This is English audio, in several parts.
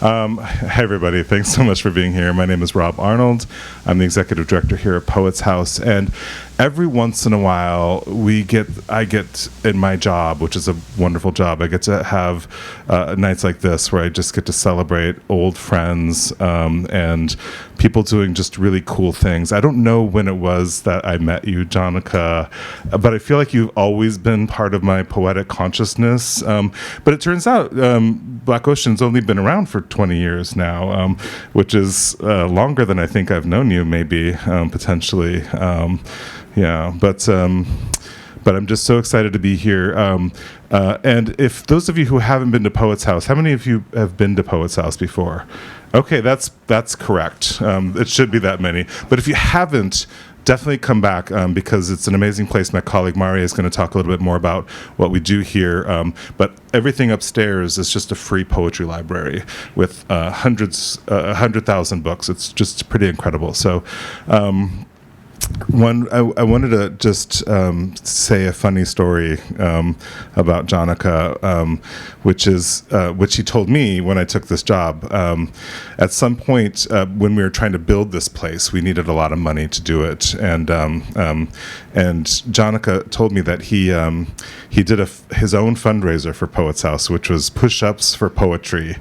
Hi, everybody. Thanks so much for being here. My name is Rob Arnold. I'm the executive director here at Poets House. And every once in a while, I get in my job, which is a wonderful job, I get to have nights like this where I just get to celebrate old friends and people doing just really cool things. I don't know when it was that I met you, Jonica, but I feel like you've always been part of my poetic consciousness. But it turns out Black Ocean's only been around for 20 years now, which is longer than I think I've known you, maybe, potentially. But I'm just so excited to be here. And if those of you who haven't been to Poets House, how many of you have been to Poets House before? Okay, that's correct. It should be that many. But if you haven't, definitely come back because it's an amazing place. My colleague Maria is going to talk a little bit more about what we do here. But everything upstairs is just a free poetry library with 100,000 books. It's just pretty incredible. So I wanted to just say a funny story about Jonica, which he told me when I took this job. At some point, when we were trying to build this place, we needed a lot of money to do it, and Jonica told me that he did his own fundraiser for Poets House, which was push-ups for poetry,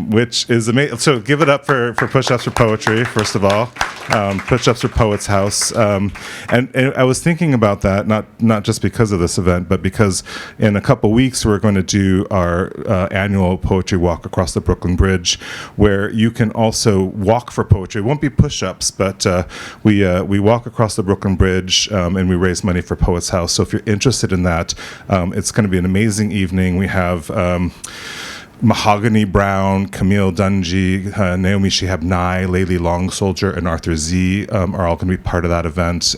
which is amazing. So give it up for push-ups for poetry, first of all. Push-ups for Poets House. And I was thinking about that, not just because of this event, but because in a couple weeks we're going to do our annual poetry walk across the Brooklyn Bridge, where you can also walk for poetry. It won't be push-ups, but we walk across the Brooklyn Bridge and we raise money for Poets House. So if you're interested in that, it's going to be an amazing evening. We have Mahogany Brown, Camille Dungy, Naomi Shihab Nye, Layli Long Soldier, and Arthur Z are all going to be part of that event.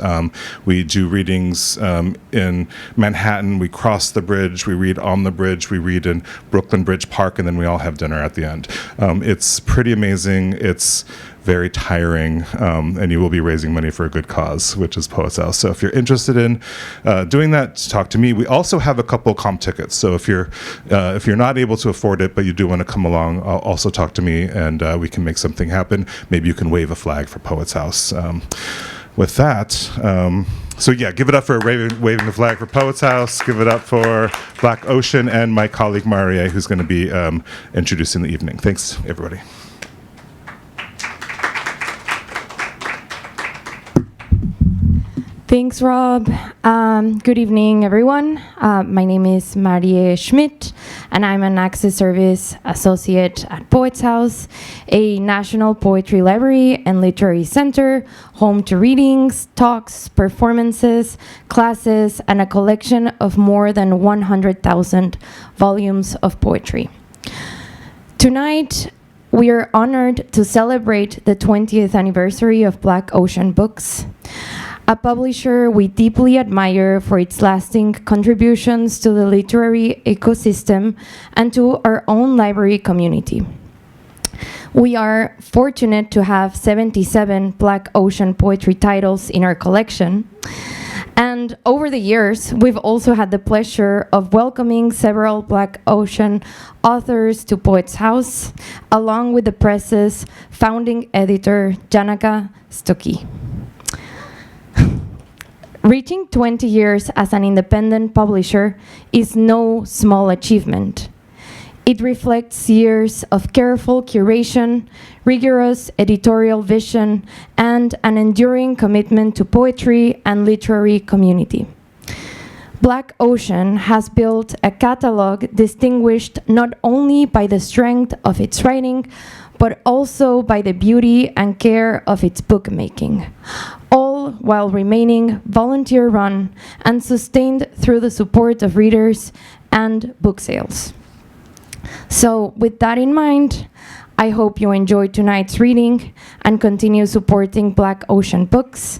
We do readings in Manhattan. We cross the bridge. We read on the bridge. We read in Brooklyn Bridge Park, and then we all have dinner at the end. It's pretty amazing. It's very tiring, and you will be raising money for a good cause, which is Poets House. So if you're interested in doing that, talk to me. We also have a couple comp tickets. So if you're not able to afford it, but you do want to come along, I'll also talk to me, and we can make something happen. Maybe you can wave a flag for Poets House. With that, so yeah, give it up for waving the flag for Poets House. Give it up for Black Ocean and my colleague Maria, who's going to be introducing the evening. Thanks, everybody. Thanks, Rob. Good evening, everyone. My name is Marie Schmidt, and I'm an Access Service Associate at Poets House, a national poetry library and literary center, home to readings, talks, performances, classes, and a collection of more than 100,000 volumes of poetry. Tonight, we are honored to celebrate the 20th anniversary of Black Ocean Books, a publisher we deeply admire for its lasting contributions to the literary ecosystem and to our own library community. We are fortunate to have 77 Black Ocean poetry titles in our collection. And over the years, we've also had the pleasure of welcoming several Black Ocean authors to Poets House, along with the press's founding editor, Jonica Stuckey. Reaching 20 years as an independent publisher is no small achievement. It reflects years of careful curation, rigorous editorial vision, and an enduring commitment to poetry and literary community. Black Ocean has built a catalog distinguished not only by the strength of its writing, but also by the beauty and care of its bookmaking, all while remaining volunteer-run and sustained through the support of readers and book sales. So with that in mind, I hope you enjoyed tonight's reading and continue supporting Black Ocean Books.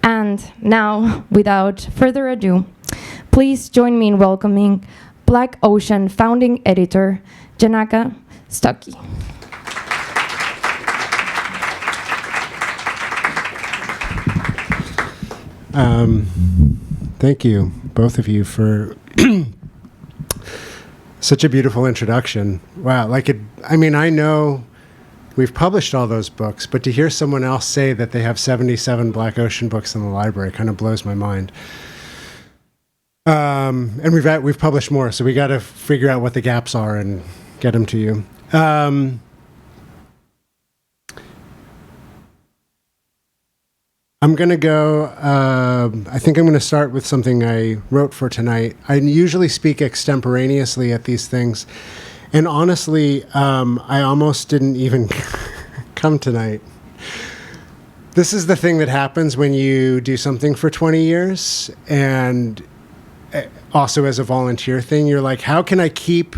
And now, without further ado, please join me in welcoming Black Ocean founding editor, Jonica Stuckey. Thank you, both of you, for Such a beautiful introduction. Wow. I know we've published all those books, but to hear someone else say that they have 77 Black Ocean books in the library kind of blows my mind. And we've published more, so we got to figure out what the gaps are and get them to you. I'm going to go, I think I'm going to start with something I wrote for tonight. I usually speak extemporaneously at these things. And honestly, I almost didn't even come tonight. This is the thing that happens when you do something for 20 years. And also as a volunteer thing, you're like, how can I keep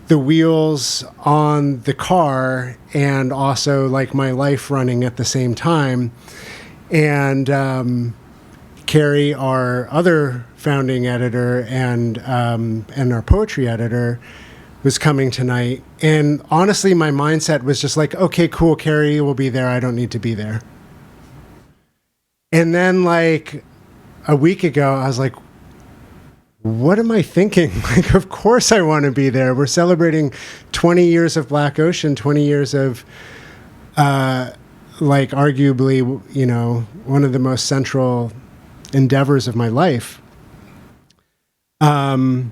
the wheels on the car and also like my life running at the same time? And Carrie, our other founding editor and our poetry editor, was coming tonight. And honestly, my mindset was just like, okay, cool, Carrie will be there. I don't need to be there. And then like a week ago, I was like, what am I thinking? Like, of course I want to be there. We're celebrating 20 years of Black Ocean, 20 years of like arguably, one of the most central endeavors of my life. And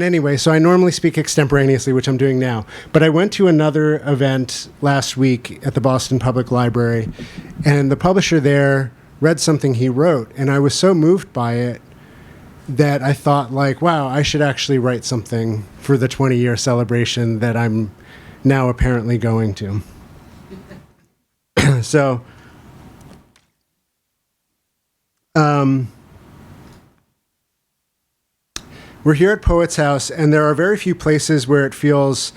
anyway, so I normally speak extemporaneously, which I'm doing now. But I went to another event last week at the Boston Public Library, and the publisher there read something he wrote, and I was so moved by it that I thought, like, wow, I should actually write something for the 20-year celebration that I'm now apparently going to. So, we're here at Poets House, and there are very few places where it feels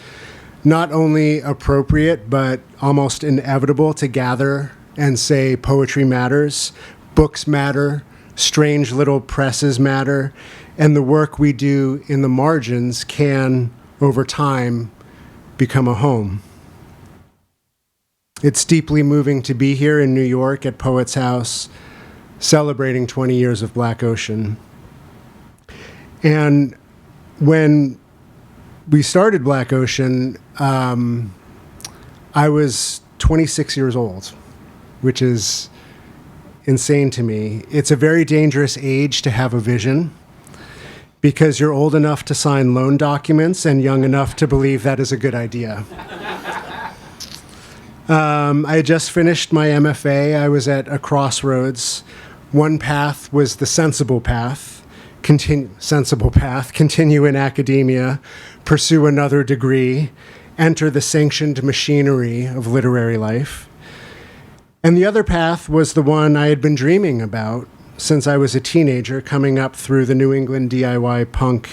not only appropriate, but almost inevitable to gather and say poetry matters, books matter, strange little presses matter, and the work we do in the margins can, over time, become a home. It's deeply moving to be here in New York at Poets House, celebrating 20 years of Black Ocean. And when we started Black Ocean, I was 26 years old, which is insane to me. It's a very dangerous age to have a vision because you're old enough to sign loan documents and young enough to believe that is a good idea. I had just finished my MFA. I was at a crossroads. One path was the sensible path, continue in academia, pursue another degree, enter the sanctioned machinery of literary life. And the other path was the one I had been dreaming about since I was a teenager, coming up through the New England DIY punk,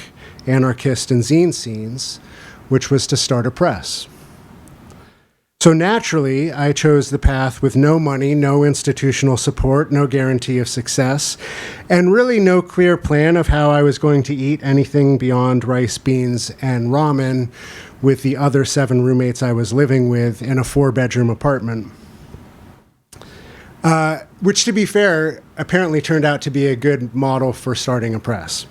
anarchist, and zine scenes, which was to start a press. So naturally, I chose the path with no money, no institutional support, no guarantee of success, and really no clear plan of how I was going to eat anything beyond rice, beans, and ramen with the other 7 roommates I was living with in a 4-bedroom apartment. Which, to be fair, apparently turned out to be a good model for starting a press.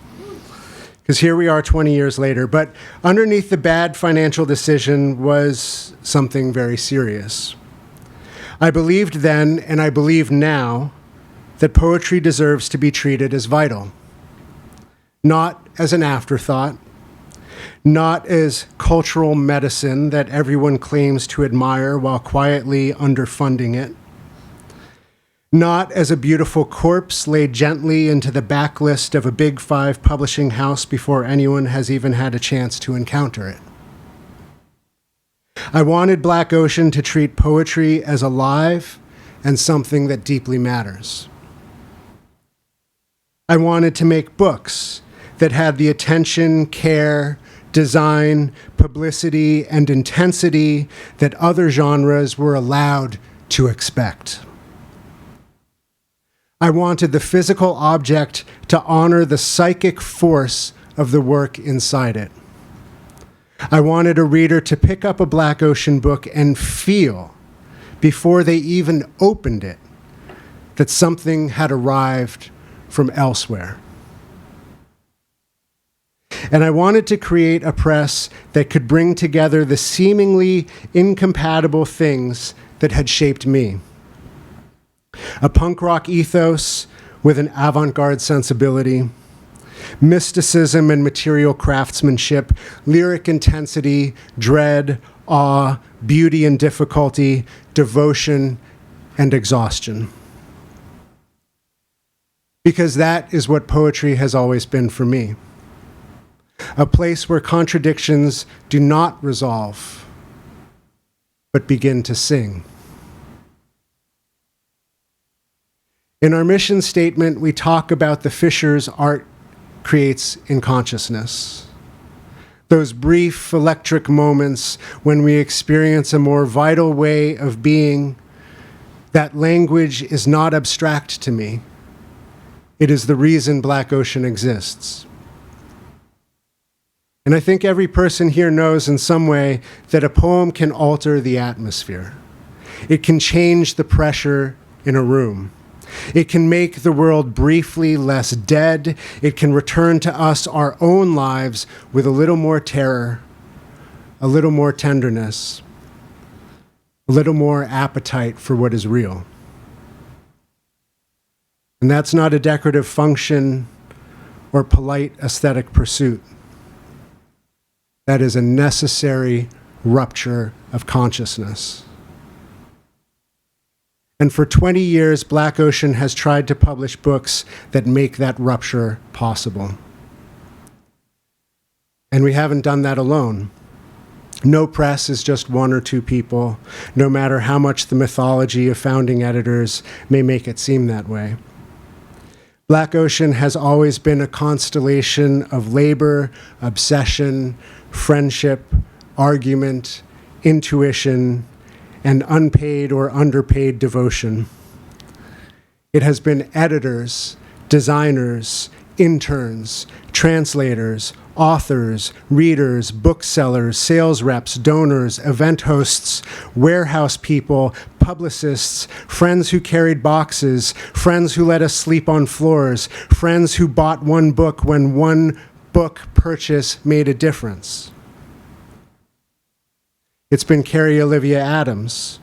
Because here we are 20 years later, but underneath the bad financial decision was something very serious. I believed then, and I believe now, that poetry deserves to be treated as vital. Not as an afterthought, not as cultural medicine that everyone claims to admire while quietly underfunding it, not as a beautiful corpse laid gently into the backlist of a Big 5 publishing house before anyone has even had a chance to encounter it. I wanted Black Ocean to treat poetry as alive and something that deeply matters. I wanted to make books that had the attention, care, design, publicity, and intensity that other genres were allowed to expect. I wanted the physical object to honor the psychic force of the work inside it. I wanted a reader to pick up a Black Ocean book and feel, before they even opened it, that something had arrived from elsewhere. And I wanted to create a press that could bring together the seemingly incompatible things that had shaped me. A punk rock ethos with an avant-garde sensibility, mysticism and material craftsmanship, lyric intensity, dread, awe, beauty and difficulty, devotion and exhaustion. Because that is what poetry has always been for me. A place where contradictions do not resolve, but begin to sing. In our mission statement, we talk about the fissures art creates in consciousness. Those brief electric moments when we experience a more vital way of being, that language is not abstract to me. It is the reason Black Ocean exists. And I think every person here knows in some way that a poem can alter the atmosphere. It can change the pressure in a room. It can make the world briefly less dead. It can return to us our own lives with a little more terror, a little more tenderness, a little more appetite for what is real. And that's not a decorative function or polite aesthetic pursuit. That is a necessary rupture of consciousness. And for 20 years, Black Ocean has tried to publish books that make that rupture possible. And we haven't done that alone. No press is just one or two people, no matter how much the mythology of founding editors may make it seem that way. Black Ocean has always been a constellation of labor, obsession, friendship, argument, intuition, and unpaid or underpaid devotion. It has been editors, designers, interns, translators, authors, readers, booksellers, sales reps, donors, event hosts, warehouse people, publicists, friends who carried boxes, friends who let us sleep on floors, friends who bought one book when one book purchase made a difference. It's been Carrie Olivia Adams,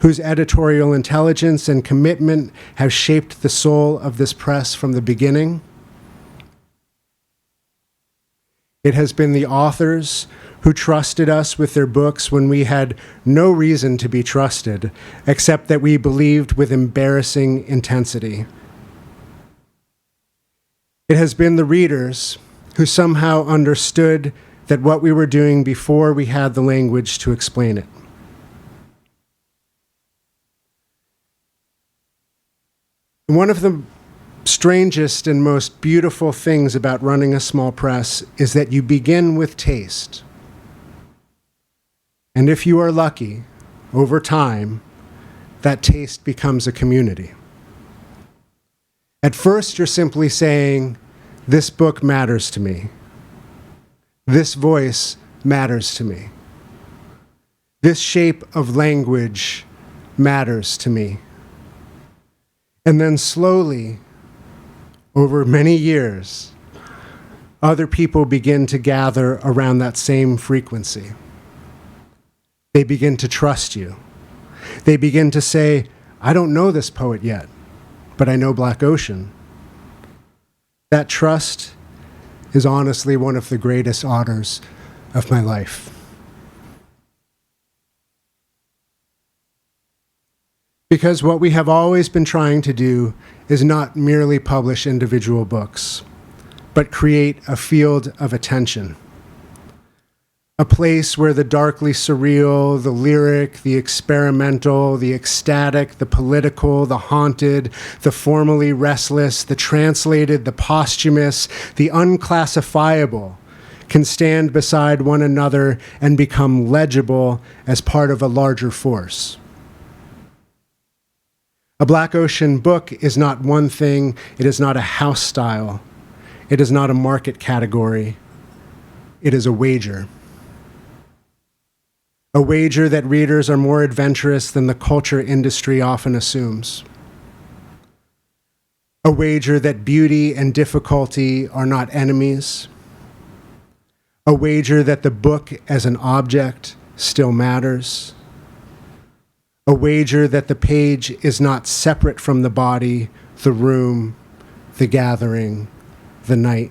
whose editorial intelligence and commitment have shaped the soul of this press from the beginning. It has been the authors who trusted us with their books when we had no reason to be trusted, except that we believed with embarrassing intensity. It has been the readers who somehow understood that what we were doing before we had the language to explain it. One of the strangest and most beautiful things about running a small press is that you begin with taste. And if you are lucky, over time, that taste becomes a community. At first, you're simply saying, this book matters to me. This voice matters to me. This shape of language matters to me. And then slowly, over many years, other people begin to gather around that same frequency. They begin to trust you. They begin to say, I don't know this poet yet, but I know Black Ocean. That trust is honestly one of the greatest honors of my life. Because what we have always been trying to do is not merely publish individual books, but create a field of attention. A place where the darkly surreal, the lyric, the experimental, the ecstatic, the political, the haunted, the formally restless, the translated, the posthumous, the unclassifiable can stand beside one another and become legible as part of a larger force. A Black Ocean book is not one thing, it is not a house style, it is not a market category, it is a wager. A wager that readers are more adventurous than the culture industry often assumes. A wager that beauty and difficulty are not enemies. A wager that the book as an object still matters. A wager that the page is not separate from the body, the room, the gathering, the night.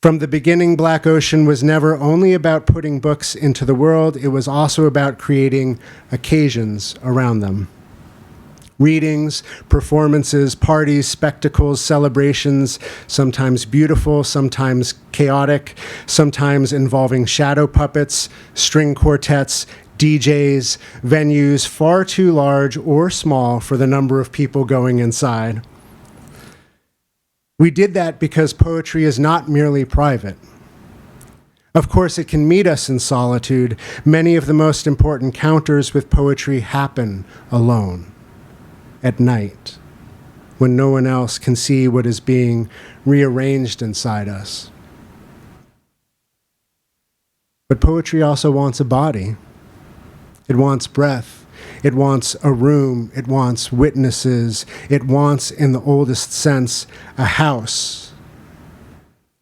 From the beginning, Black Ocean was never only about putting books into the world, it was also about creating occasions around them. Readings, performances, parties, spectacles, celebrations, sometimes beautiful, sometimes chaotic, sometimes involving shadow puppets, string quartets, DJs, venues far too large or small for the number of people going inside. We did that because poetry is not merely private. Of course, it can meet us in solitude. Many of the most important encounters with poetry happen alone, at night, when no one else can see what is being rearranged inside us. But poetry also wants a body. It wants breath. It wants a room. It wants witnesses. It wants, in the oldest sense, a house,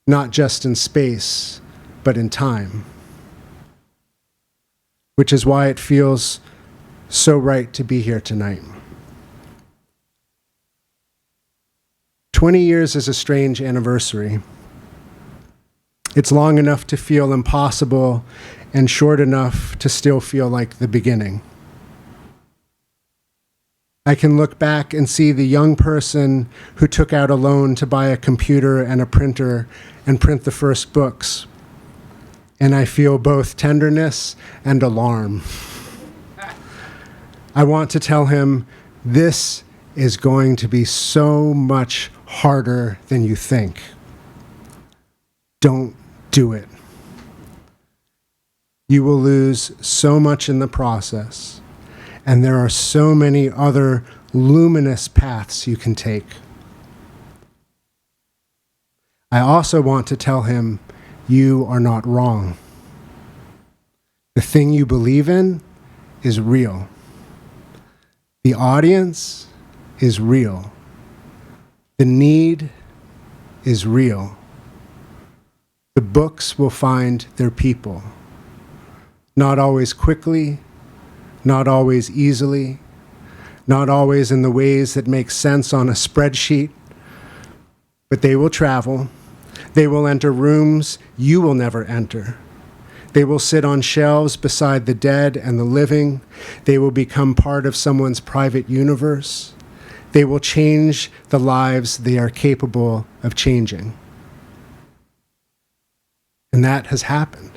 not just in space, but in time. Which is why it feels so right to be here tonight. 20 years is a strange anniversary. It's long enough to feel impossible and short enough to still feel like the beginning. I can look back and see the young person who took out a loan to buy a computer and a printer and print the first books. And I feel both tenderness and alarm. I want to tell him, this is going to be so much harder than you think. Don't do it. You will lose so much in the process, and there are so many other luminous paths you can take. I also want to tell him, you are not wrong. The thing you believe in is real. The audience is real. The need is real. The books will find their people. Not always quickly, not always easily, not always in the ways that make sense on a spreadsheet, but they will travel. They will enter rooms you will never enter. They will sit on shelves beside the dead and the living. They will become part of someone's private universe. They will change the lives they are capable of changing. And that has happened.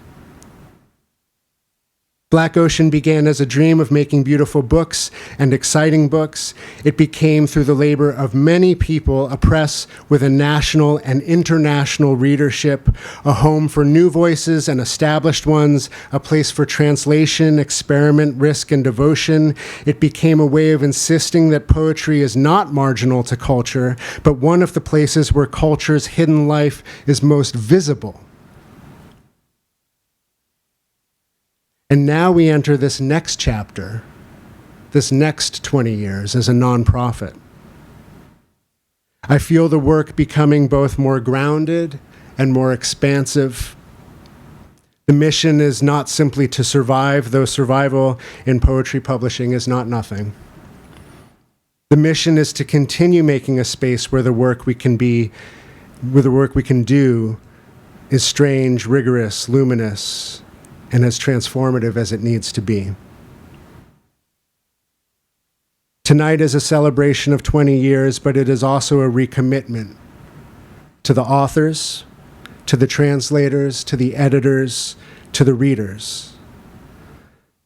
Black Ocean began as a dream of making beautiful books and exciting books. It became, through the labor of many people, a press with a national and international readership, a home for new voices and established ones, a place for translation, experiment, risk, and devotion. It became a way of insisting that poetry is not marginal to culture, but one of the places where culture's hidden life is most visible. And now we enter this next chapter, this next 20 years as a nonprofit. I feel the work becoming both more grounded and more expansive. The mission is not simply to survive, though survival in poetry publishing is not nothing. The mission is to continue making a space where the work we can do is strange, rigorous, luminous, and as transformative as it needs to be. Tonight is a celebration of 20 years, but it is also a recommitment to the authors, to the translators, to the editors, to the readers,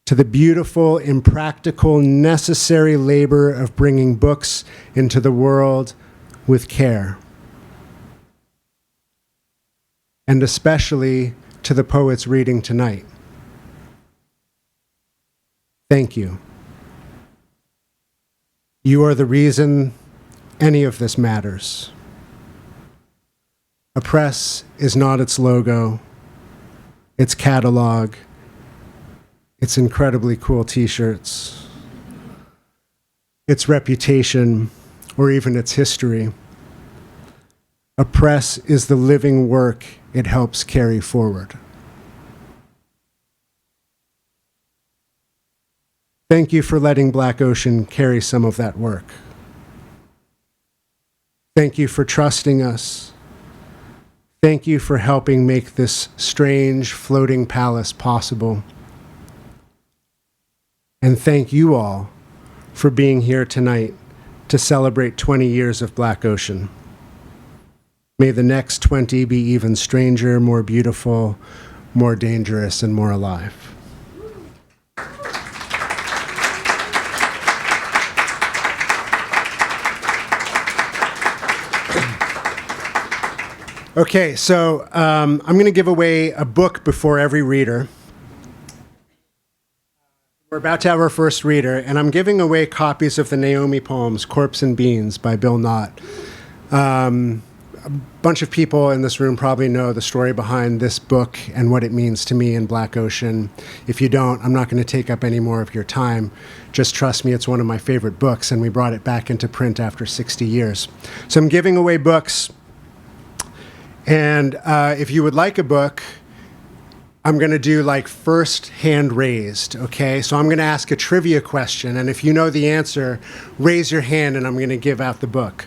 to the beautiful, impractical, necessary labor of bringing books into the world with care. And especially to the poets reading tonight. Thank you. You are the reason any of this matters. A press is not its logo, its catalog, its incredibly cool t-shirts, its reputation, or even its history. A press is the living work it helps carry forward. Thank you for letting Black Ocean carry some of that work. Thank you for trusting us. Thank you for helping make this strange floating palace possible. And thank you all for being here tonight to celebrate 20 years of Black Ocean. May the next 20 be even stranger, more beautiful, more dangerous, and more alive. Okay, so I'm going to give away a book before every reader. We're about to have our first reader, and I'm giving away copies of the Naomi poems, Corpse and Beans by Bill Knott. A bunch of people in this room probably know the story behind this book and what it means to me in Black Ocean. If you don't, I'm not going to take up any more of your time. Just trust me, it's one of my favorite books, and we brought it back into print after 60 years. So I'm giving away books. And if you would like a book, I'm going to do like first hand raised, okay? So I'm going to ask a trivia question, and if you know the answer, raise your hand and I'm going to give out the book.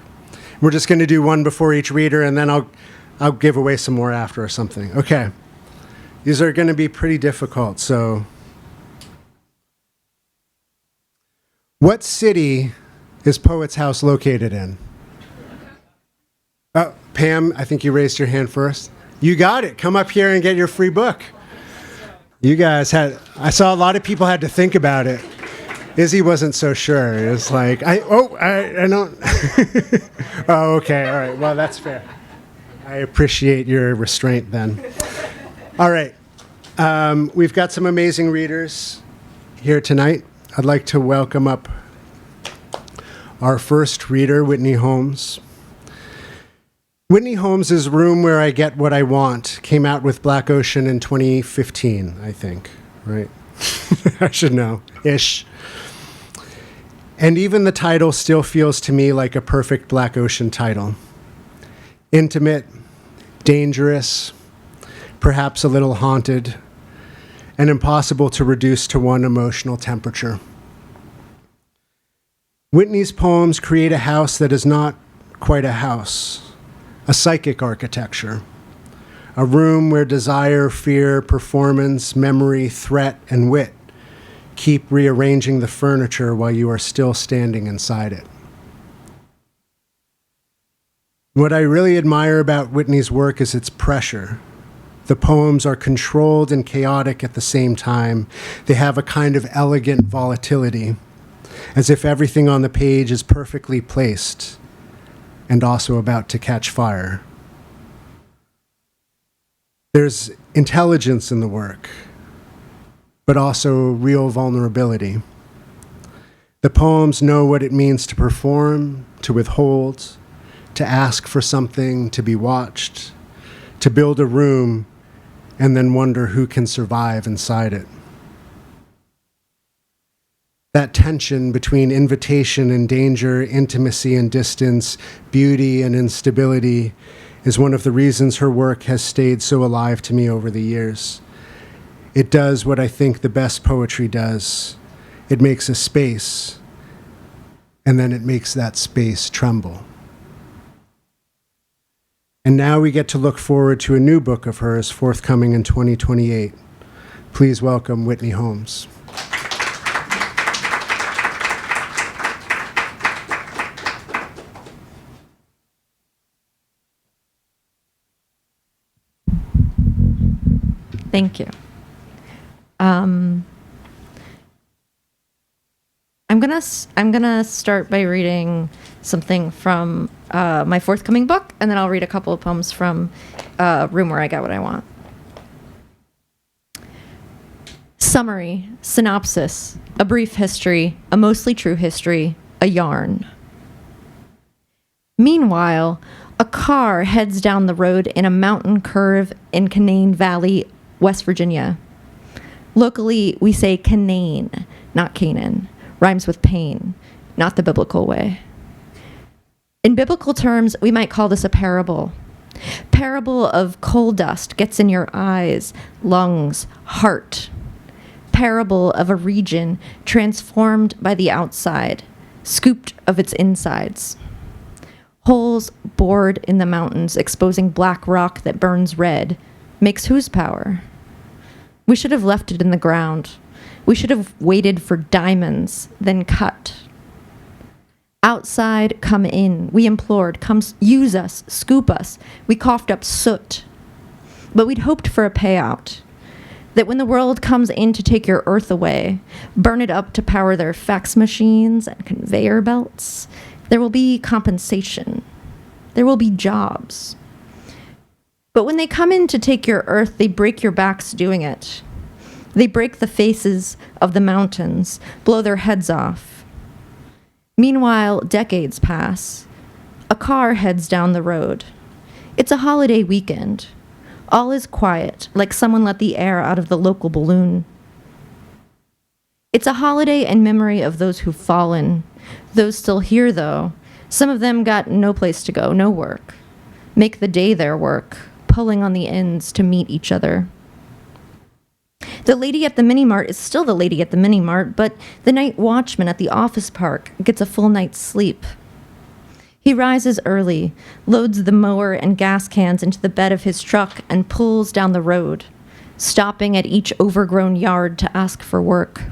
We're just going to do one before each reader, and then I'll give away some more after or something. Okay. These are going to be pretty difficult, so. What city is Poets House located in? Oh, Pam, I think you raised your hand first. You got it. Come up here and get your free book. You guys I saw a lot of people had to think about it. Izzy wasn't so sure. It was like, I don't. Oh, okay. All right. Well, that's fair. I appreciate your restraint then. All right. We've got some amazing readers here tonight. I'd like to welcome up our first reader, Whitney Holmes. Whitney Holmes' Room Where I Get What I Want came out with Black Ocean in 2015, I think, right? I should know, ish. And even the title still feels to me like a perfect Black Ocean title. Intimate, dangerous, perhaps a little haunted, and impossible to reduce to one emotional temperature. Whitney's poems create a house that is not quite a house. A psychic architecture, a room where desire, fear, performance, memory, threat, and wit keep rearranging the furniture while you are still standing inside it. What I really admire about Whitney's work is its pressure. The poems are controlled and chaotic at the same time. They have a kind of elegant volatility, as if everything on the page is perfectly placed and also about to catch fire. There's intelligence in the work, but also real vulnerability. The poems know what it means to perform, to withhold, to ask for something, to be watched, to build a room, and then wonder who can survive inside it. That tension between invitation and danger, intimacy and distance, beauty and instability is one of the reasons her work has stayed so alive to me over the years. It does what I think the best poetry does. It makes a space, and then it makes that space tremble. And now we get to look forward to a new book of hers forthcoming in 2028. Please welcome Whitney Holmes. Thank you. I'm gonna start by reading something from my forthcoming book, and then I'll read a couple of poems from Room Where I Get What I Want. Summary, synopsis, a brief history, a mostly true history, a yarn. Meanwhile, a car heads down the road in a mountain curve in Canaan Valley, West Virginia. Locally, we say Canaan, not Canaan. Rhymes with pain, not the biblical way. In biblical terms, we might call this a parable, Parable of coal dust gets in your eyes, lungs, heart. Parable of a region transformed by the outside, scooped of its insides. Holes bored in the mountains, exposing black rock that burns red, makes whose power? We should have left it in the ground. We should have waited for diamonds, then cut. Outside, come in. We implored, come use us, scoop us. We coughed up soot. But we'd hoped for a payout. That when the world comes in to take your earth away, burn it up to power their fax machines and conveyor belts, there will be compensation. There will be jobs. But when they come in to take your earth, they break your backs doing it. They break the faces of the mountains, blow their heads off. Meanwhile, decades pass. A car heads down the road. It's a holiday weekend. All is quiet, like someone let the air out of the local balloon. It's a holiday in memory of those who've fallen. Those still here, though, some of them got no place to go, no work. Make the day their work, pulling on the ends to meet each other. The lady at the mini-mart is still the lady at the mini-mart, but the night watchman at the office park gets a full night's sleep. He rises early, loads the mower and gas cans into the bed of his truck, and pulls down the road, stopping at each overgrown yard to ask for work.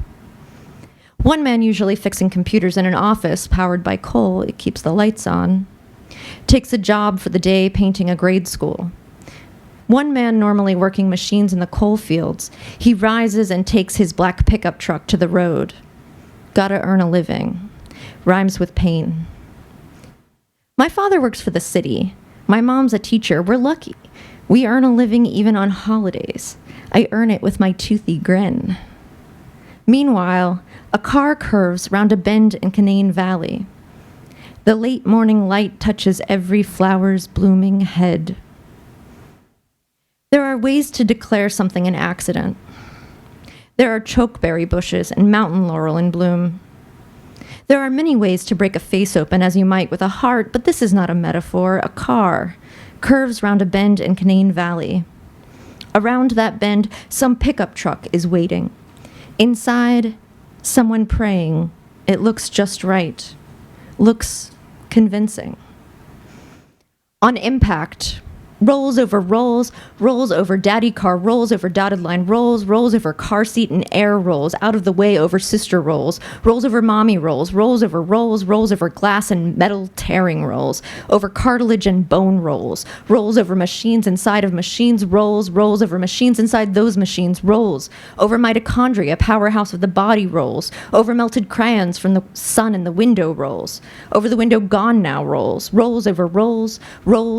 One man usually fixing computers in an office powered by coal, it keeps the lights on, takes a job for the day painting a grade school. One man normally working machines in the coal fields, he rises and takes his black pickup truck to the road. Gotta earn a living. Rhymes with pain. My father works for the city. My mom's a teacher. We're lucky. We earn a living even on holidays. I earn it with my toothy grin. Meanwhile, a car curves round a bend in Canaan Valley. The late morning light touches every flower's blooming head. There are ways to declare something an accident. There are chokeberry bushes and mountain laurel in bloom. There are many ways to break a face open as you might with a heart, but this is not a metaphor. A car curves round a bend in Canaan Valley. Around that bend, some pickup truck is waiting. Inside, someone praying. It looks just right. Looks convincing. On impact, rolls over rolls, rolls over daddy car, rolls over dotted line, rolls over car seat and air rolls, out of the way over sister rolls over mommy rolls over glass and metal tearing rolls, over cartilage and bone rolls over machines inside of machines, rolls over machines inside those machines, rolls over mitochondria, powerhouse of the body, rolls over melted crayons from the sun in the window, rolls over the window gone now, rolls over rolls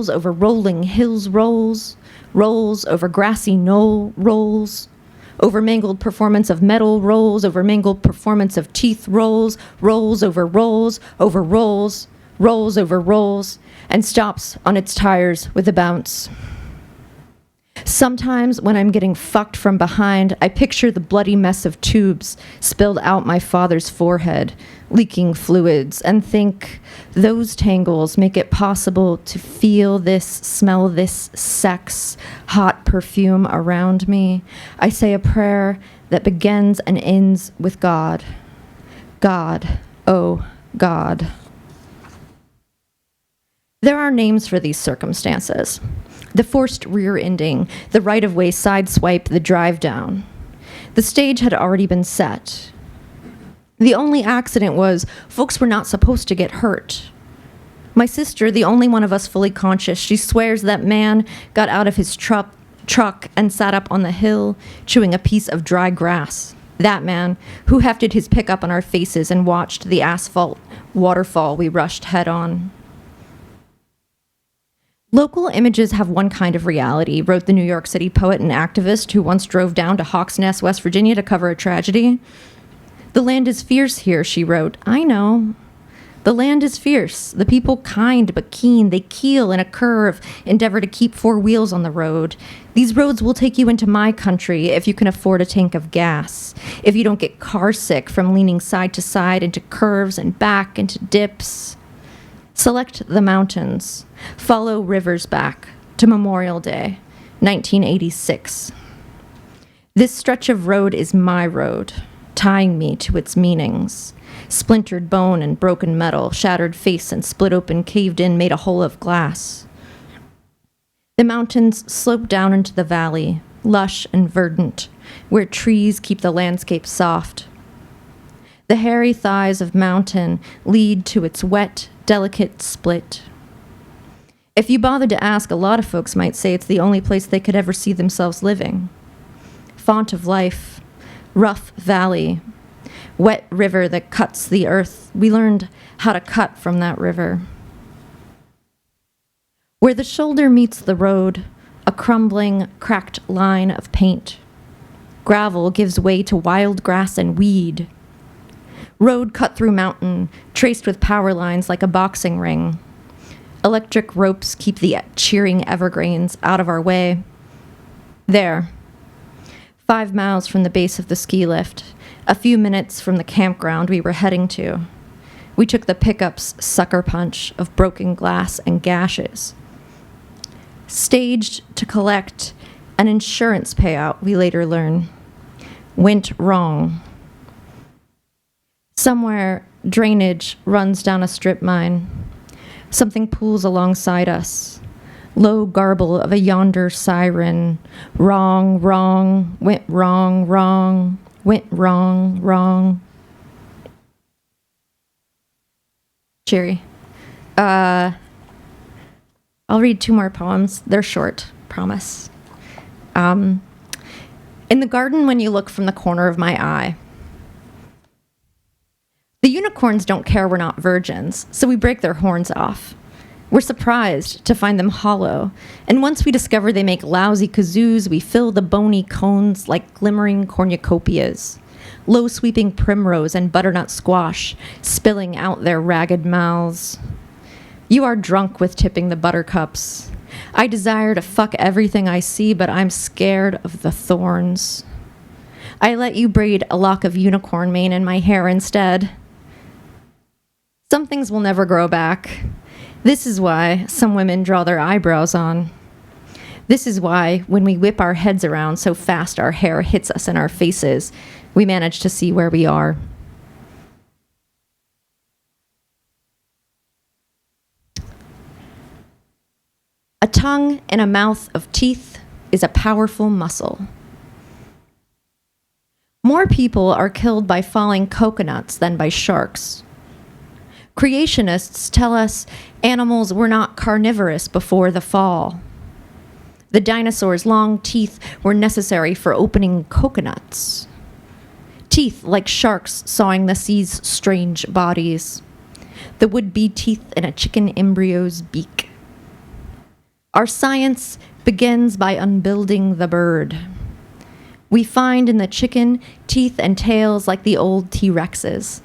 over rolling hills, rolls over grassy knoll, rolls over mangled performance of metal, rolls over mangled performance of teeth, rolls over rolls over rolls over rolls, and stops on its tires with a bounce. Sometimes when I'm getting fucked from behind, I picture the bloody mess of tubes spilled out my father's forehead, leaking fluids, and think those tangles make it possible to feel this, smell this sex, hot perfume around me. I say a prayer that begins and ends with God. God, oh God. There are names for these circumstances. The forced rear-ending, the right-of-way sideswipe, the drive-down. The stage had already been set. The only accident was folks were not supposed to get hurt. My sister, the only one of us fully conscious, she swears that man got out of his truck and sat up on the hill, chewing a piece of dry grass. That man, who hefted his pickup on our faces and watched the asphalt waterfall we rushed head on. Local images have one kind of reality, wrote the New York City poet and activist who once drove down to Hoks, West Virginia to cover a tragedy. The land is fierce here, she wrote. I know. The land is fierce, the people kind but keen. They keel in a curve, endeavor to keep four wheels on the road. These roads will take you into my country if you can afford a tank of gas, if you don't get car sick from leaning side to side into curves and back into dips. Select the mountains, follow rivers back to to Memorial Day, 1986. This stretch of road is my road, tying me to its meanings. Splintered bone and broken metal, shattered face and split open, caved in, made a hole of glass. The mountains slope down into the valley, lush and verdant, where trees keep the landscape soft. The hairy thighs of mountain lead to its wet, delicate split. If you bothered to ask, a lot of folks might say it's the only place they could ever see themselves living. Font of life, rough valley, wet river that cuts the earth. We learned how to cut from that river. Where the shoulder meets the road, a crumbling, cracked line of paint. Gravel gives way to wild grass and weed. Road cut through mountain, traced with power lines like a boxing ring. Electric ropes keep the cheering evergreens out of our way. There, 5 miles from the base of the ski lift, a few minutes from the campground we were heading to, we took the pickup's sucker punch of broken glass and gashes. Staged to collect an insurance payout, we later learn, went wrong. Somewhere, drainage runs down a strip mine. Something pools alongside us. Low garble of a yonder siren. Wrong, wrong, went wrong, wrong, went wrong, wrong. Cheery. I'll read 2 more poems. They're short, promise. In the garden when you look from the corner of my eye. The unicorns don't care we're not virgins, so we break their horns off. We're surprised to find them hollow, and once we discover they make lousy kazoos, we fill the bony cones like glimmering cornucopias, low-sweeping primrose and butternut squash spilling out their ragged mouths. You are drunk with tipping the buttercups. I desire to fuck everything I see, but I'm scared of the thorns. I let you braid a lock of unicorn mane in my hair instead. Some things will never grow back. This is why some women draw their eyebrows on. This is why when we whip our heads around so fast our hair hits us in our faces, we manage to see where we are. A tongue and a mouth of teeth is a powerful muscle. More people are killed by falling coconuts than by sharks. Creationists tell us animals were not carnivorous before the fall. The dinosaurs' long teeth were necessary for opening coconuts. Teeth like sharks sawing the sea's strange bodies. The would-be teeth in a chicken embryo's beak. Our science begins by unbuilding the bird. We find in the chicken teeth and tails like the old T-Rexes.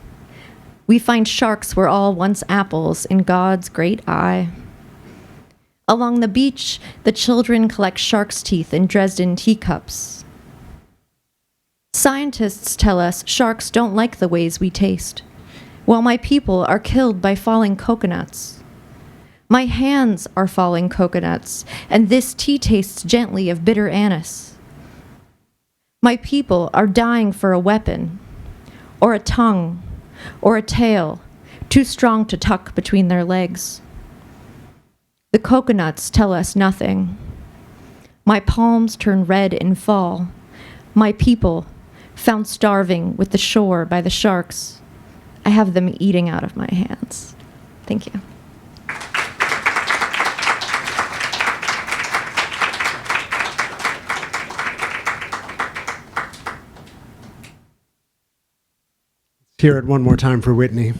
We find sharks were all once apples in God's great eye. Along the beach, the children collect shark's teeth in Dresden teacups. Scientists tell us sharks don't like the ways we taste, while my people are killed by falling coconuts. My hands are falling coconuts, and this tea tastes gently of bitter anise. My people are dying for a weapon, or a tongue, or a tail, too strong to tuck between their legs. The coconuts tell us nothing. My palms turn red in fall. My people, found starving with the shore by the sharks. I have them eating out of my hands. Thank you. Hear it one more time for Whitney.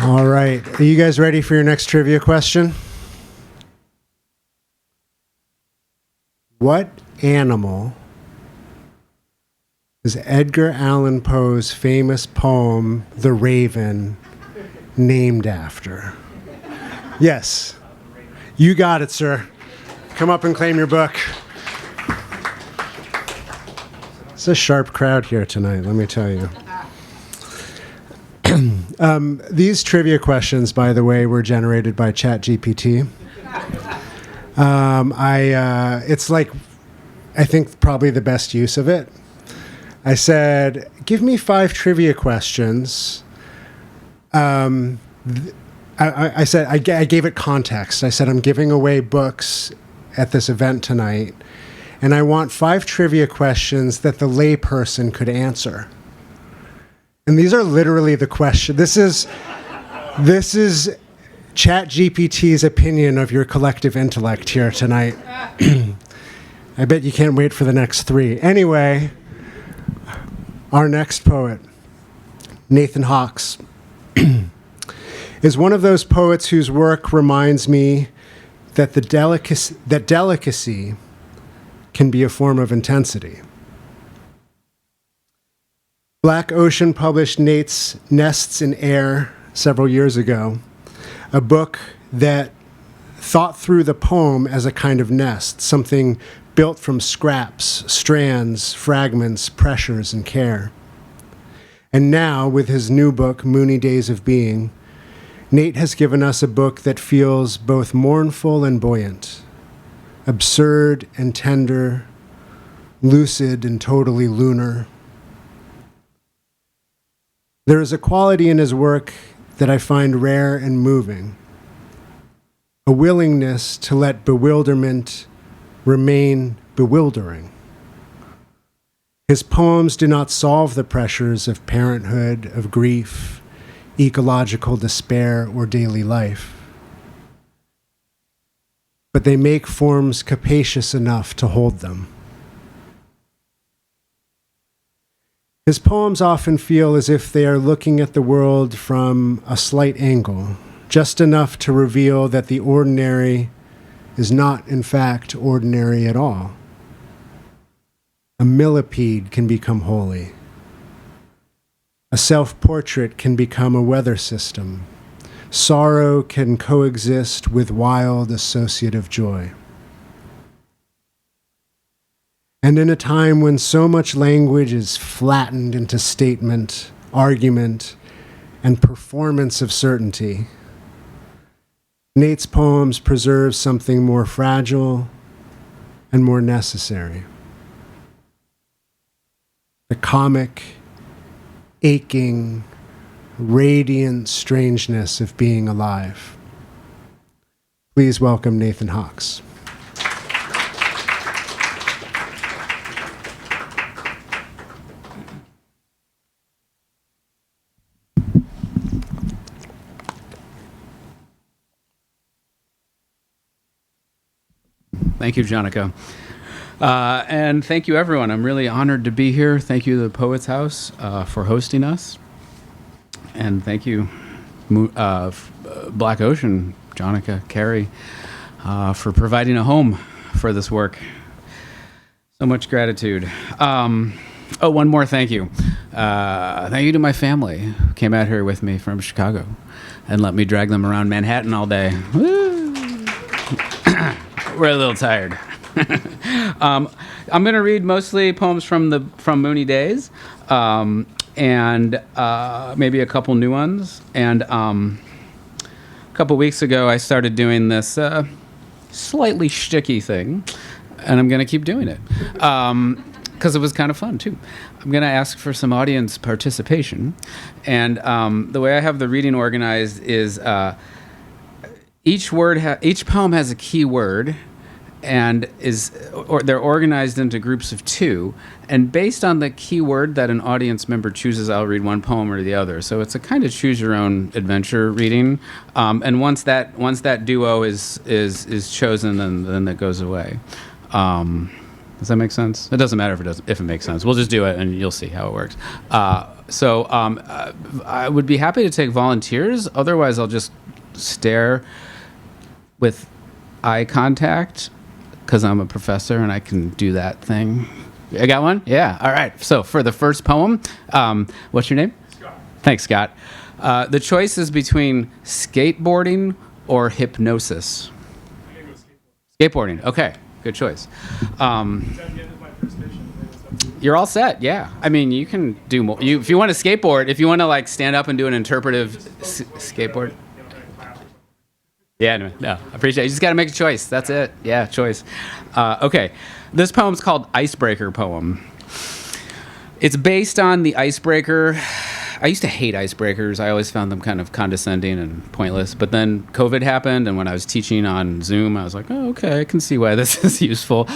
All right. Are you guys ready for your next trivia question? What animal is Edgar Allan Poe's famous poem, The Raven, named after? Yes. You got it, sir. Come up and claim your book. It's a sharp crowd here tonight, let me tell you. These trivia questions, by the way, were generated by ChatGPT. It's like, I think, probably the best use of it. I said, give me 5 trivia questions. I gave it context. I said, I'm giving away books at this event tonight, and I want 5 trivia questions that the layperson could answer. And these are literally the question. This is ChatGPT's opinion of your collective intellect here tonight. I bet you can't wait for the next 3. Anyway, our next poet, Nathan Hoks, is one of those poets whose work reminds me that delicacy can be a form of intensity. Black Ocean published Nate's Nests in Air several years ago, a book that thought through the poem as a kind of nest, something built from scraps, strands, fragments, pressures, and care. And now, with his new book, Moony Days of Being, Nate has given us a book that feels both mournful and buoyant, absurd and tender, lucid and totally lunar. There is a quality in his work that I find rare and moving, a willingness to let bewilderment remain bewildering. His poems do not solve the pressures of parenthood, of grief, ecological despair, or daily life, but they make forms capacious enough to hold them. His poems often feel as if they are looking at the world from a slight angle, just enough to reveal that the ordinary is not, in fact, ordinary at all. A millipede can become holy. A self-portrait can become a weather system. Sorrow can coexist with wild associative joy. And in a time when so much language is flattened into statement, argument, and performance of certainty, Nate's poems preserve something more fragile and more necessary. The comic, aching, radiant strangeness of being alive. Please welcome Nathan Hoks. Thank you, Jonica. And thank you, everyone. I'm really honored to be here. Thank you to the Poets House for hosting us. And thank you, Black Ocean, Jonica, Carrie, for providing a home for this work. So much gratitude. Oh, one more thank you. Thank you to my family who came out here with me from Chicago and let me drag them around Manhattan all day. Woo! We're a little tired. I'm going to read mostly poems from Moony Days, and maybe a couple new ones. And a couple weeks ago, I started doing this slightly shticky thing, and I'm going to keep doing it because it was kind of fun too. I'm going to ask for some audience participation, and the way I have the reading organized is each poem has a key word. And they're organized into groups of 2, and based on the key word that an audience member chooses, I'll read one poem or the other. So it's a kind of choose your own adventure reading. And once that duo is chosen, then it goes away. Does that make sense? It doesn't matter if it makes sense. We'll just do it, and you'll see how it works. So I would be happy to take volunteers. Otherwise, I'll just stare with eye contact, because I'm a professor and I can do that thing. I got one? Yeah. All right. So for the first poem, what's your name? Scott. Thanks, Scott. The choice is between skateboarding or hypnosis. I'm going to go skateboarding. Skateboarding. Okay. Good choice. You're all set. Yeah. I mean, you can do more. If you want to skateboard, if you want to like stand up and do an interpretive skateboard. Yeah, no, I appreciate it. You just got to make a choice. That's it. Yeah, choice. Okay. This poem's called Icebreaker Poem. It's based on the icebreaker. I used to hate icebreakers. I always found them kind of condescending and pointless. But then COVID happened, and when I was teaching on Zoom, I was like, oh, okay, I can see why this is useful.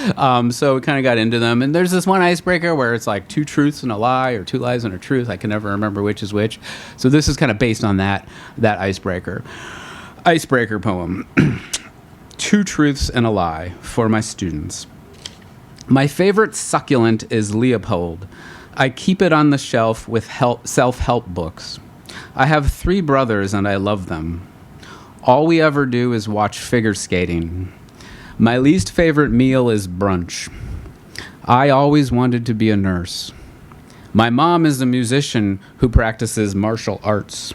So we kind of got into them. And there's this one icebreaker where it's like 2 truths and a lie, or 2 lies and a truth. I can never remember which is which. So this is kind of based on that icebreaker. Icebreaker poem. 2 truths and a lie for my students. My favorite succulent is Leopold. I keep it on the shelf with self-help books. I have 3 brothers and I love them. All we ever do is watch figure skating. My least favorite meal is brunch. I always wanted to be a nurse. My mom is a musician who practices martial arts.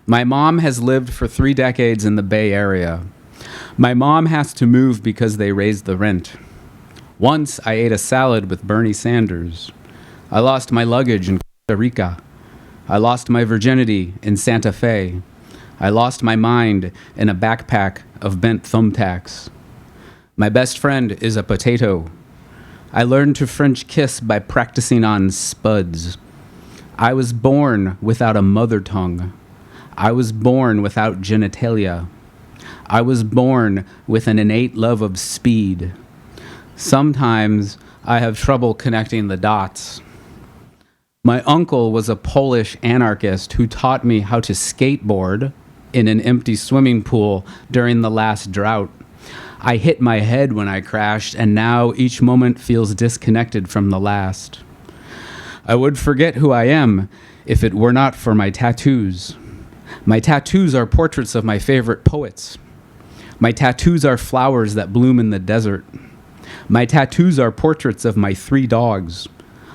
My mom has lived for 3 decades in the Bay Area. My mom has to move because they raised the rent. Once I ate a salad with Bernie Sanders. I lost my luggage in Costa Rica. I lost my virginity in Santa Fe. I lost my mind in a backpack of bent thumbtacks. My best friend is a potato. I learned to French kiss by practicing on spuds. I was born without a mother tongue. I was born without genitalia. I was born with an innate love of speed. Sometimes I have trouble connecting the dots. My uncle was a Polish anarchist who taught me how to skateboard in an empty swimming pool during the last drought. I hit my head when I crashed, and now each moment feels disconnected from the last. I would forget who I am if it were not for my tattoos. My tattoos are portraits of my favorite poets. My tattoos are flowers that bloom in the desert. My tattoos are portraits of my 3 dogs.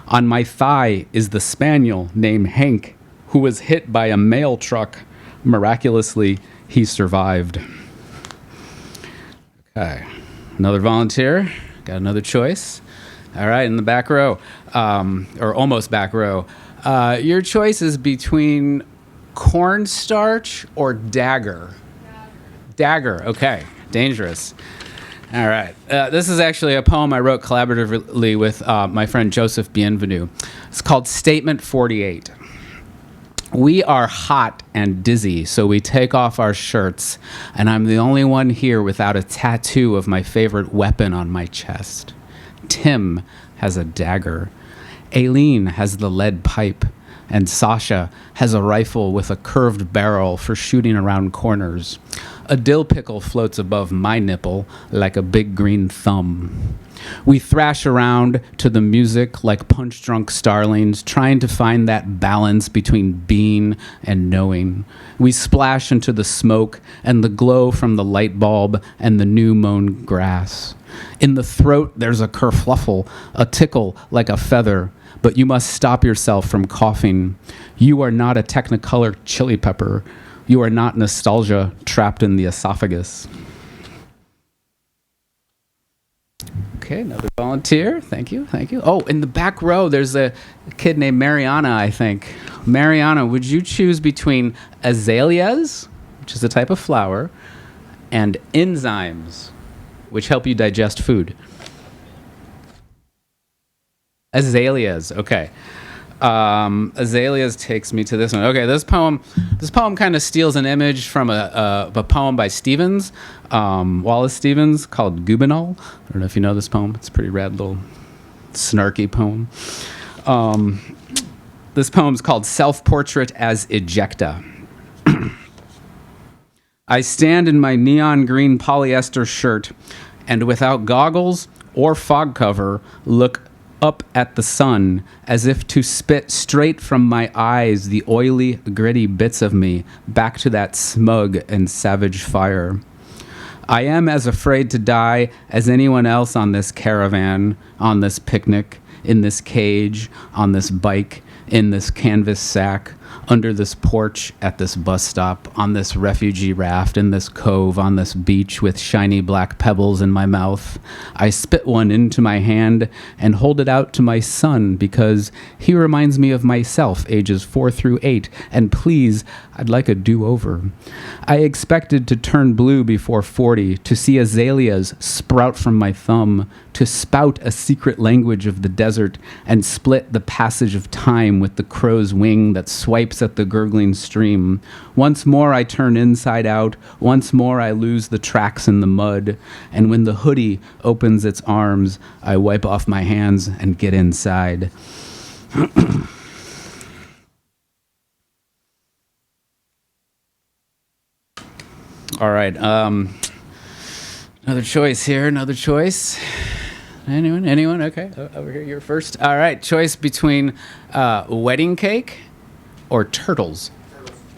On my thigh is the spaniel named Hank, who was hit by a mail truck. Miraculously, he survived. Okay, another volunteer. Got another choice. All right, in the back row, or almost back row. Your choice is between cornstarch or dagger. Dagger, okay, dangerous. All right. This is actually a poem I wrote collaboratively with my friend Joseph Bienvenu. It's called Statement 48. We are hot and dizzy, so we take off our shirts, and I'm the only one here without a tattoo of my favorite weapon on my chest. Tim has a dagger. Aileen has the lead pipe, and Sasha has a rifle with a curved barrel for shooting around corners. A dill pickle floats above my nipple like a big green thumb. We thrash around to the music like punch-drunk starlings, trying to find that balance between being and knowing. We splash into the smoke and the glow from the light bulb and the new-mown grass. In the throat, there's a kerfluffle, a tickle like a feather, but you must stop yourself from coughing. You are not a Technicolor chili pepper. You are not nostalgia trapped in the esophagus. Okay, another volunteer. Thank you, thank you. Oh, in the back row, there's a kid named Mariana, I think. Mariana, would you choose between azaleas, which is a type of flower, and enzymes, which help you digest food? Azaleas, okay. Azaleas takes me to this one. Okay, this poem kind of steals an image from a poem by Stevens, Wallace Stevens, called Goubinol. I don't know if you know this poem. It's a pretty rad little snarky poem. This poem's called Self-Portrait as Ejecta. I stand in my neon green polyester shirt and without goggles or fog cover look up at the sun as if to spit straight from my eyes the oily, gritty bits of me back to that smug and savage fire. I am as afraid to die as anyone else on this caravan, on this picnic, in this cage, on this bike, in this canvas sack, under this porch at this bus stop, on this refugee raft, in this cove, on this beach with shiny black pebbles in my mouth. I spit one into my hand and hold it out to my son because he reminds me of myself, ages 4 through 8, and please, I'd like a do-over. I expected to turn blue before 40, to see azaleas sprout from my thumb, to spout a secret language of the desert and split the passage of time with the crow's wing that swipes at the gurgling stream. Once more I turn inside out, once more I lose the tracks in the mud, and when the hoodie opens its arms, I wipe off my hands and get inside. All right, another choice here, another choice. Anyone? Okay, over here, you're first. All right, choice between wedding cake or turtles.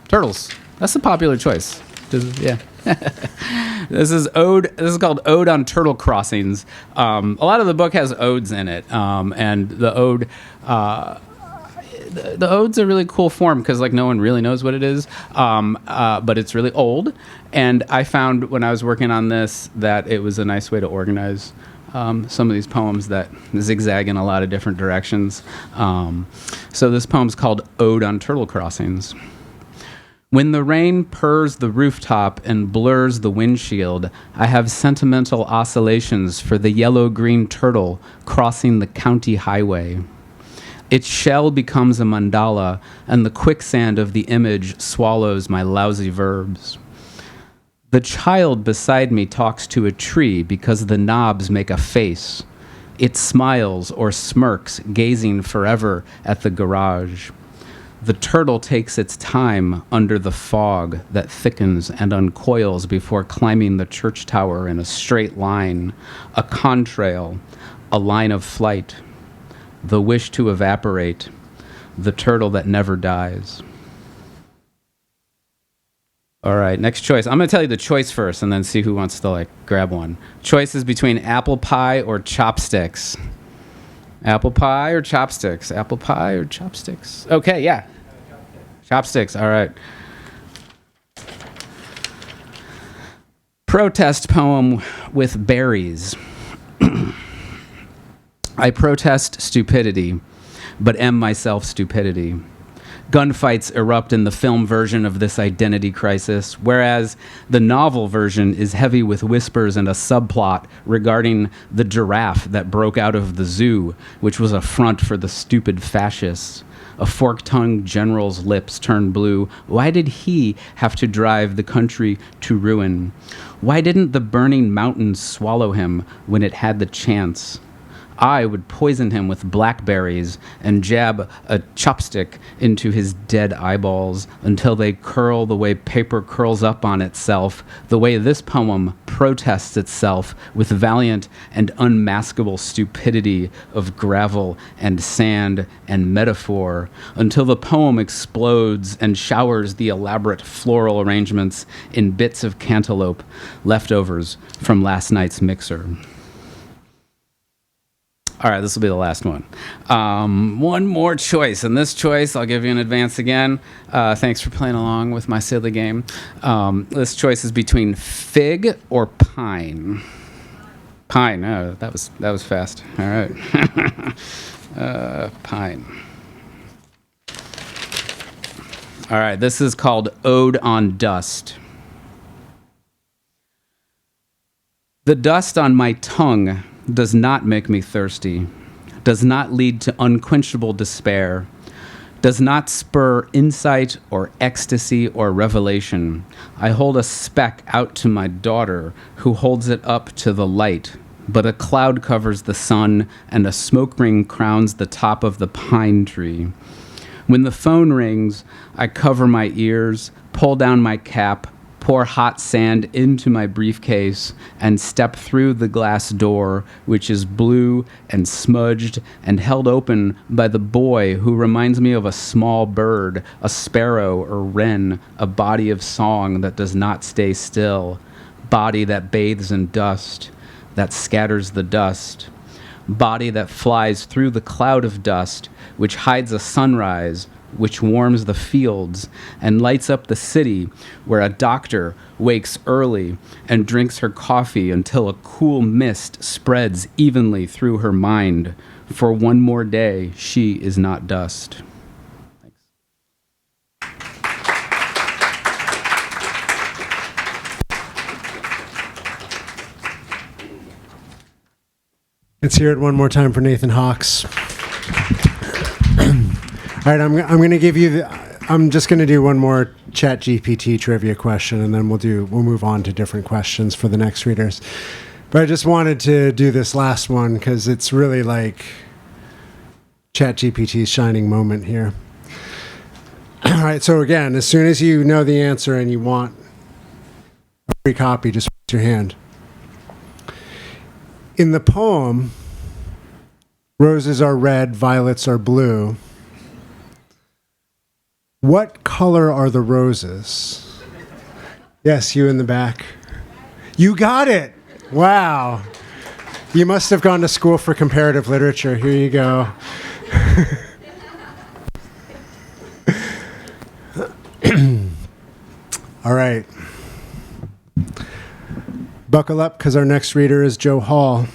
Turtles. That's a popular choice. Yeah. This is called Ode on Turtle Crossings. A lot of the book has odes in it, and the ode. The ode's a really cool form because like no one really knows what it is, but it's really old. And I found when I was working on this that it was a nice way to organize some of these poems that zigzag in a lot of different directions. So this poem's called Ode on Turtle Crossings. When the rain purrs the rooftop and blurs the windshield, I have sentimental oscillations for the yellow-green turtle crossing the county highway. Its shell becomes a mandala, and the quicksand of the image swallows my lousy verbs. The child beside me talks to a tree because the knobs make a face. It smiles or smirks, gazing forever at the garage. The turtle takes its time under the fog that thickens and uncoils before climbing the church tower in a straight line, a contrail, a line of flight. The wish to evaporate, the turtle that never dies. All right, next choice. I'm going to tell you the choice first and then see who wants to grab one. Choices between apple pie or chopsticks. Apple pie or chopsticks? Apple pie or chopsticks? Okay, yeah. Chopsticks, all right. Protest poem with berries. I protest stupidity, but am myself stupidity. Gunfights erupt in the film version of this identity crisis, whereas the novel version is heavy with whispers and a subplot regarding the giraffe that broke out of the zoo, which was a front for the stupid fascists. A fork-tongued general's lips turn blue. Why did he have to drive the country to ruin? Why didn't the burning mountains swallow him when it had the chance? I would poison him with blackberries and jab a chopstick into his dead eyeballs until they curl the way paper curls up on itself, the way this poem protests itself with valiant and unmaskable stupidity of gravel and sand and metaphor, until the poem explodes and showers the elaborate floral arrangements in bits of cantaloupe, leftovers from last night's mixer. All right, this will be the last one. One more choice, and this choice I'll give you in advance again. Thanks for playing along with my silly game. This choice is between fig or pine. Pine. Oh, that was fast. All right. Pine. All right, this is called Ode on Dust. The dust on my tongue does not make me thirsty, does not lead to unquenchable despair, does not spur insight or ecstasy or revelation. I hold a speck out to my daughter, who holds it up to the light, but a cloud covers the sun and a smoke ring crowns the top of the pine tree. When the phone rings, I cover my ears, pull down my cap, pour hot sand into my briefcase, and step through the glass door, which is blue and smudged and held open by the boy who reminds me of a small bird, a sparrow or wren, a body of song that does not stay still, body that bathes in dust, that scatters the dust, body that flies through the cloud of dust, which hides a sunrise which warms the fields and lights up the city, where a doctor wakes early and drinks her coffee until a cool mist spreads evenly through her mind. For one more day, she is not dust. Let's hear it one more time for Nathan Hoks. All right, I'm going to give you I'm just going to do one more ChatGPT trivia question, and then we'll move on to different questions for the next readers. But I just wanted to do this last one because it's really like ChatGPT's shining moment here. All right, so again, as soon as you know the answer and you want a free copy, just raise your hand. In the poem, roses are red, violets are blue. What color are the roses? Yes, you in the back. You got it. Wow. You must have gone to school for comparative literature. Here you go. All right. Buckle up, because our next reader is Joe Hall.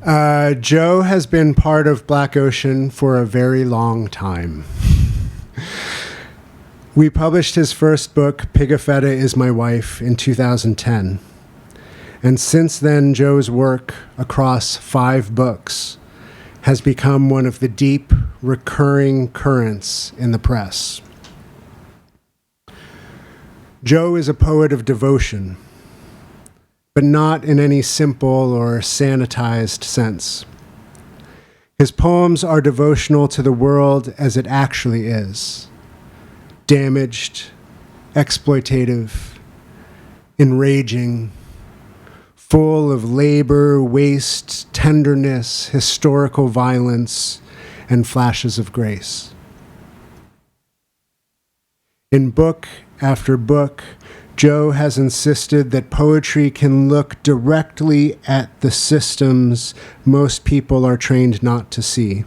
Joe has been part of Black Ocean for a very long time. We published his first book, Pigafetta Is My Wife, in 2010. And since then, Joe's work across 5 books has become one of the deep, recurring currents in the press. Joe is a poet of devotion, but not in any simple or sanitized sense. His poems are devotional to the world as it actually is: damaged, exploitative, enraging, full of labor, waste, tenderness, historical violence, and flashes of grace. In book after book, Joe has insisted that poetry can look directly at the systems most people are trained not to see: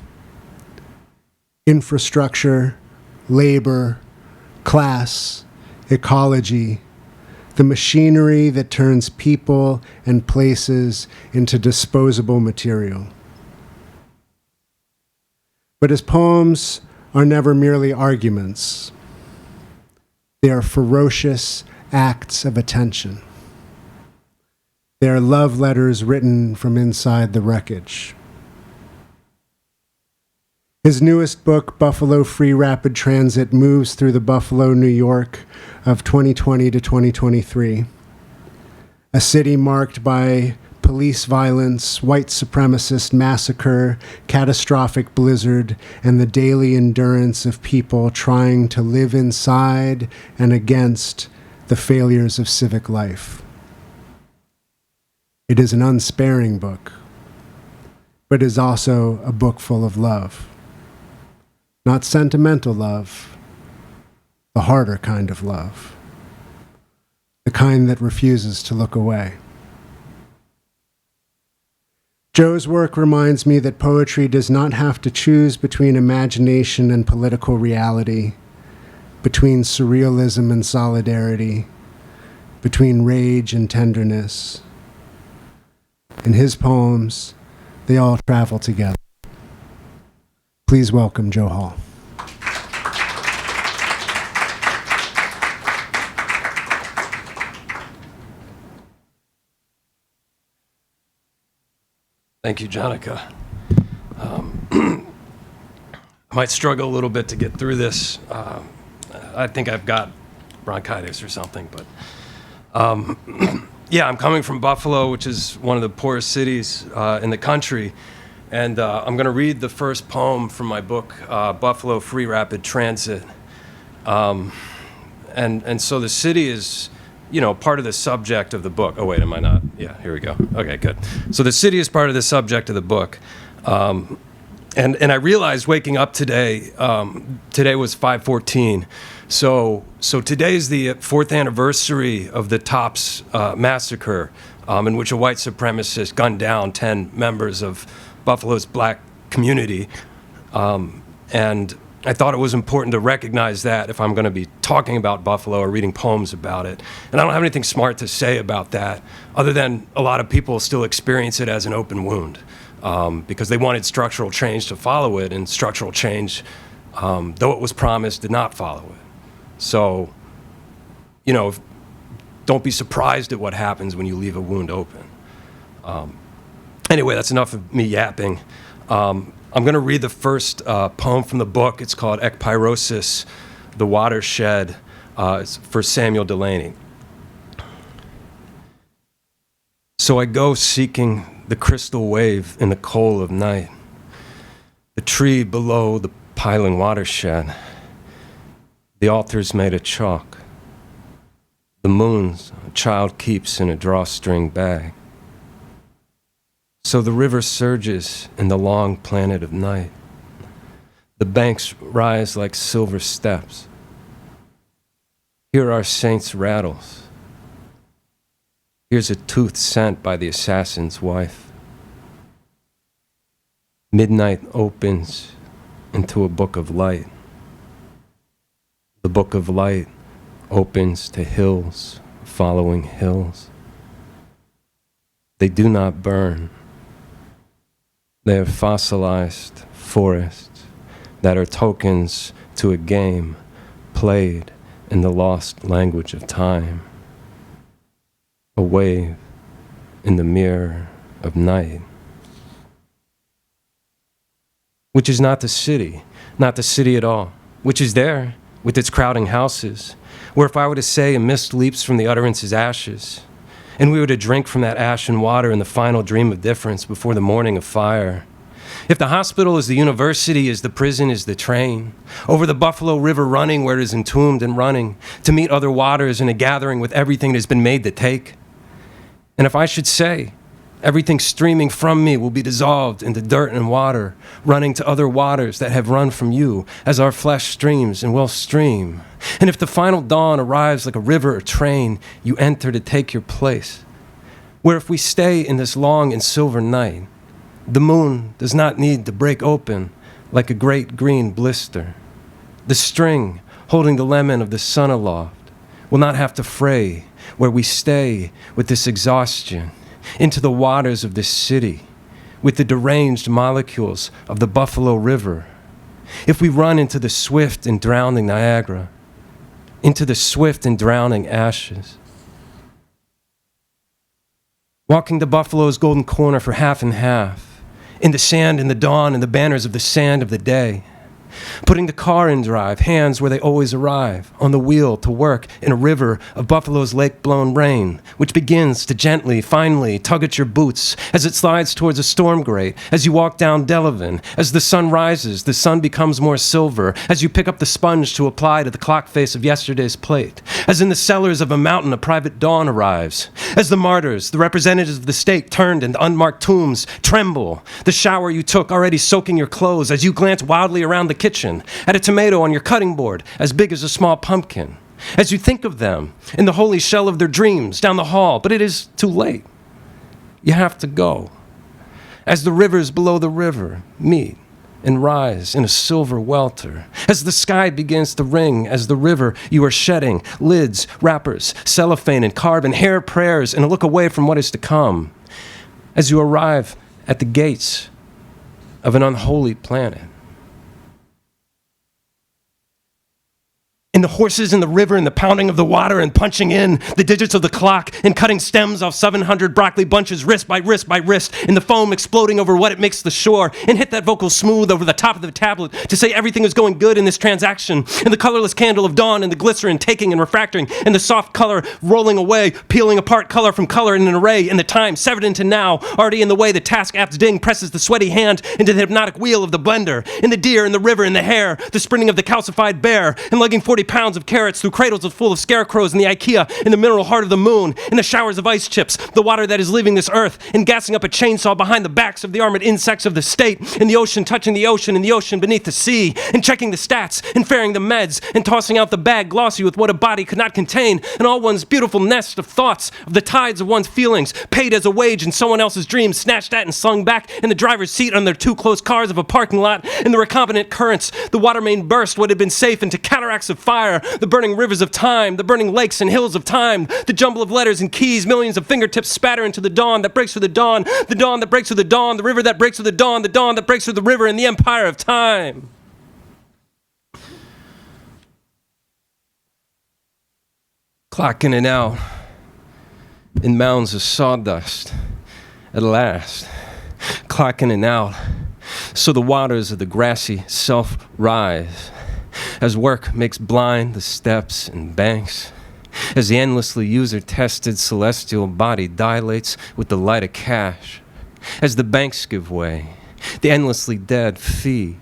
infrastructure, labor, class, ecology, the machinery that turns people and places into disposable material. But his poems are never merely arguments. They are ferocious acts of attention. They are love letters written from inside the wreckage. His newest book, Buffalo Free Rapid Transit, moves through the Buffalo, New York of 2020 to 2023, a city marked by police violence, white supremacist massacre, catastrophic blizzard, and the daily endurance of people trying to live inside and against the failures of civic life. It is an unsparing book, but is also a book full of love. Not sentimental love, the harder kind of love, the kind that refuses to look away. Joe's work reminds me that poetry does not have to choose between imagination and political reality, between surrealism and solidarity, between rage and tenderness. In his poems, they all travel together. Please welcome Joe Hall. Thank you, Jonica. I might struggle a little bit to get through this. I think I've got bronchitis or something, but yeah, I'm coming from Buffalo, which is one of the poorest cities in the country, and I'm going to read the first poem from my book, Buffalo Free Rapid Transit. And so the city is, part of the subject of the book. Oh, wait, am I not? Yeah, here we go. Okay, good. So the city is part of the subject of the book. And I realized waking up today, today was 5/14. So today is the 4th anniversary of the Tops massacre, in which a white supremacist gunned down 10 members of Buffalo's black community. And I thought it was important to recognize that if I'm going to be talking about Buffalo or reading poems about it. And I don't have anything smart to say about that, other than a lot of people still experience it as an open wound, because they wanted structural change to follow it, and structural change, though it was promised, did not follow it. So, don't be surprised at what happens when you leave a wound open. Anyway, that's enough of me yapping. I'm going to read the first poem from the book. It's called Ekpyrosis, The Watershed. It's for Samuel Delaney. So I go seeking the crystal wave in the coal of night, the tree below the piling watershed, the altars made of chalk, the moons a child keeps in a drawstring bag. So the river surges in the long planet of night. The banks rise like silver steps. Here are saints' rattles. Here's a tooth sent by the assassin's wife. Midnight opens into a book of light. The book of light opens to hills following hills. They do not burn. They are fossilized forests that are tokens to a game played in the lost language of time. A wave in the mirror of night. Which is not the city at all, which is there with its crowding houses, where if I were to say a mist leaps from the utterance's ashes, and we were to drink from that ashen water in the final dream of difference before the morning of fire. If the hospital is the university, as the prison is the train, over the Buffalo River running where it is entombed and running, to meet other waters in a gathering with everything that has been made to take. And if I should say, everything streaming from me will be dissolved into dirt and water, running to other waters that have run from you, as our flesh streams and will stream. And if the final dawn arrives like a river or train, you enter to take your place. Where if we stay in this long and silver night, the moon does not need to break open like a great green blister. The string holding the lemon of the sun aloft will not have to fray where we stay with this exhaustion into the waters of this city with the deranged molecules of the Buffalo River. If we run into the swift and drowning Niagara, into the swift and drowning ashes. Walking to Buffalo's golden corner for half and half, in the sand in the dawn and the banners of the sand of the day. Putting the car in drive, hands where they always arrive, on the wheel to work in a river of Buffalo's lake-blown rain, which begins to gently, finely tug at your boots as it slides towards a storm grate, as you walk down Delavan. As the sun rises, the sun becomes more silver, as you pick up the sponge to apply to the clock face of yesterday's plate. As in the cellars of a mountain, a private dawn arrives. As the martyrs, the representatives of the stake turned into unmarked tombs, tremble. The shower you took already soaking your clothes, as you glance wildly around the kitchen at a tomato on your cutting board as big as a small pumpkin, as you think of them in the holy shell of their dreams down the hall, but it is too late. You have to go. As the rivers below the river meet and rise in a silver welter, as the sky begins to ring, as the river you are shedding, lids, wrappers, cellophane and carbon, hair prayers, and a look away from what is to come, as you arrive at the gates of an unholy planet. In the horses in the river and the pounding of the water and punching in the digits of the clock and cutting stems off 700 broccoli bunches wrist by wrist by wrist, in the foam exploding over what it makes the shore, and hit that vocal smooth over the top of the tablet to say everything is going good in this transaction, and the colorless candle of dawn and the glycerin taking and refracting, and the soft color rolling away, peeling apart color from color in an array, and the time severed into now, already in the way the task app's ding presses the sweaty hand into the hypnotic wheel of the blender, in the deer, in the river, in the hare, the sprinting of the calcified bear, and lugging 40 pounds of carrots through cradles full of scarecrows in the IKEA, in the mineral heart of the moon, in the showers of ice chips, the water that is leaving this earth, and gassing up a chainsaw behind the backs of the armored insects of the state, in the ocean touching the ocean, in the ocean beneath the sea, and checking the stats, and ferrying the meds, and tossing out the bag glossy with what a body could not contain, and all one's beautiful nest of thoughts, of the tides of one's feelings, paid as a wage in someone else's dreams, snatched at and slung back in the driver's seat on their two close cars of a parking lot, in the recombinant currents, the water main burst what had been safe into cataracts of fire, the burning rivers of time, the burning lakes and hills of time, the jumble of letters and keys, millions of fingertips spatter into the dawn that breaks through the dawn that breaks through the dawn, the river that breaks through the dawn that breaks through the river, and the empire of time. Clock in and out in mounds of sawdust at last, clock in and out, so the waters of the grassy self rise, as work makes blind the steps and banks, as the endlessly user-tested celestial body dilates with the light of cash, as the banks give way, the endlessly dead feed,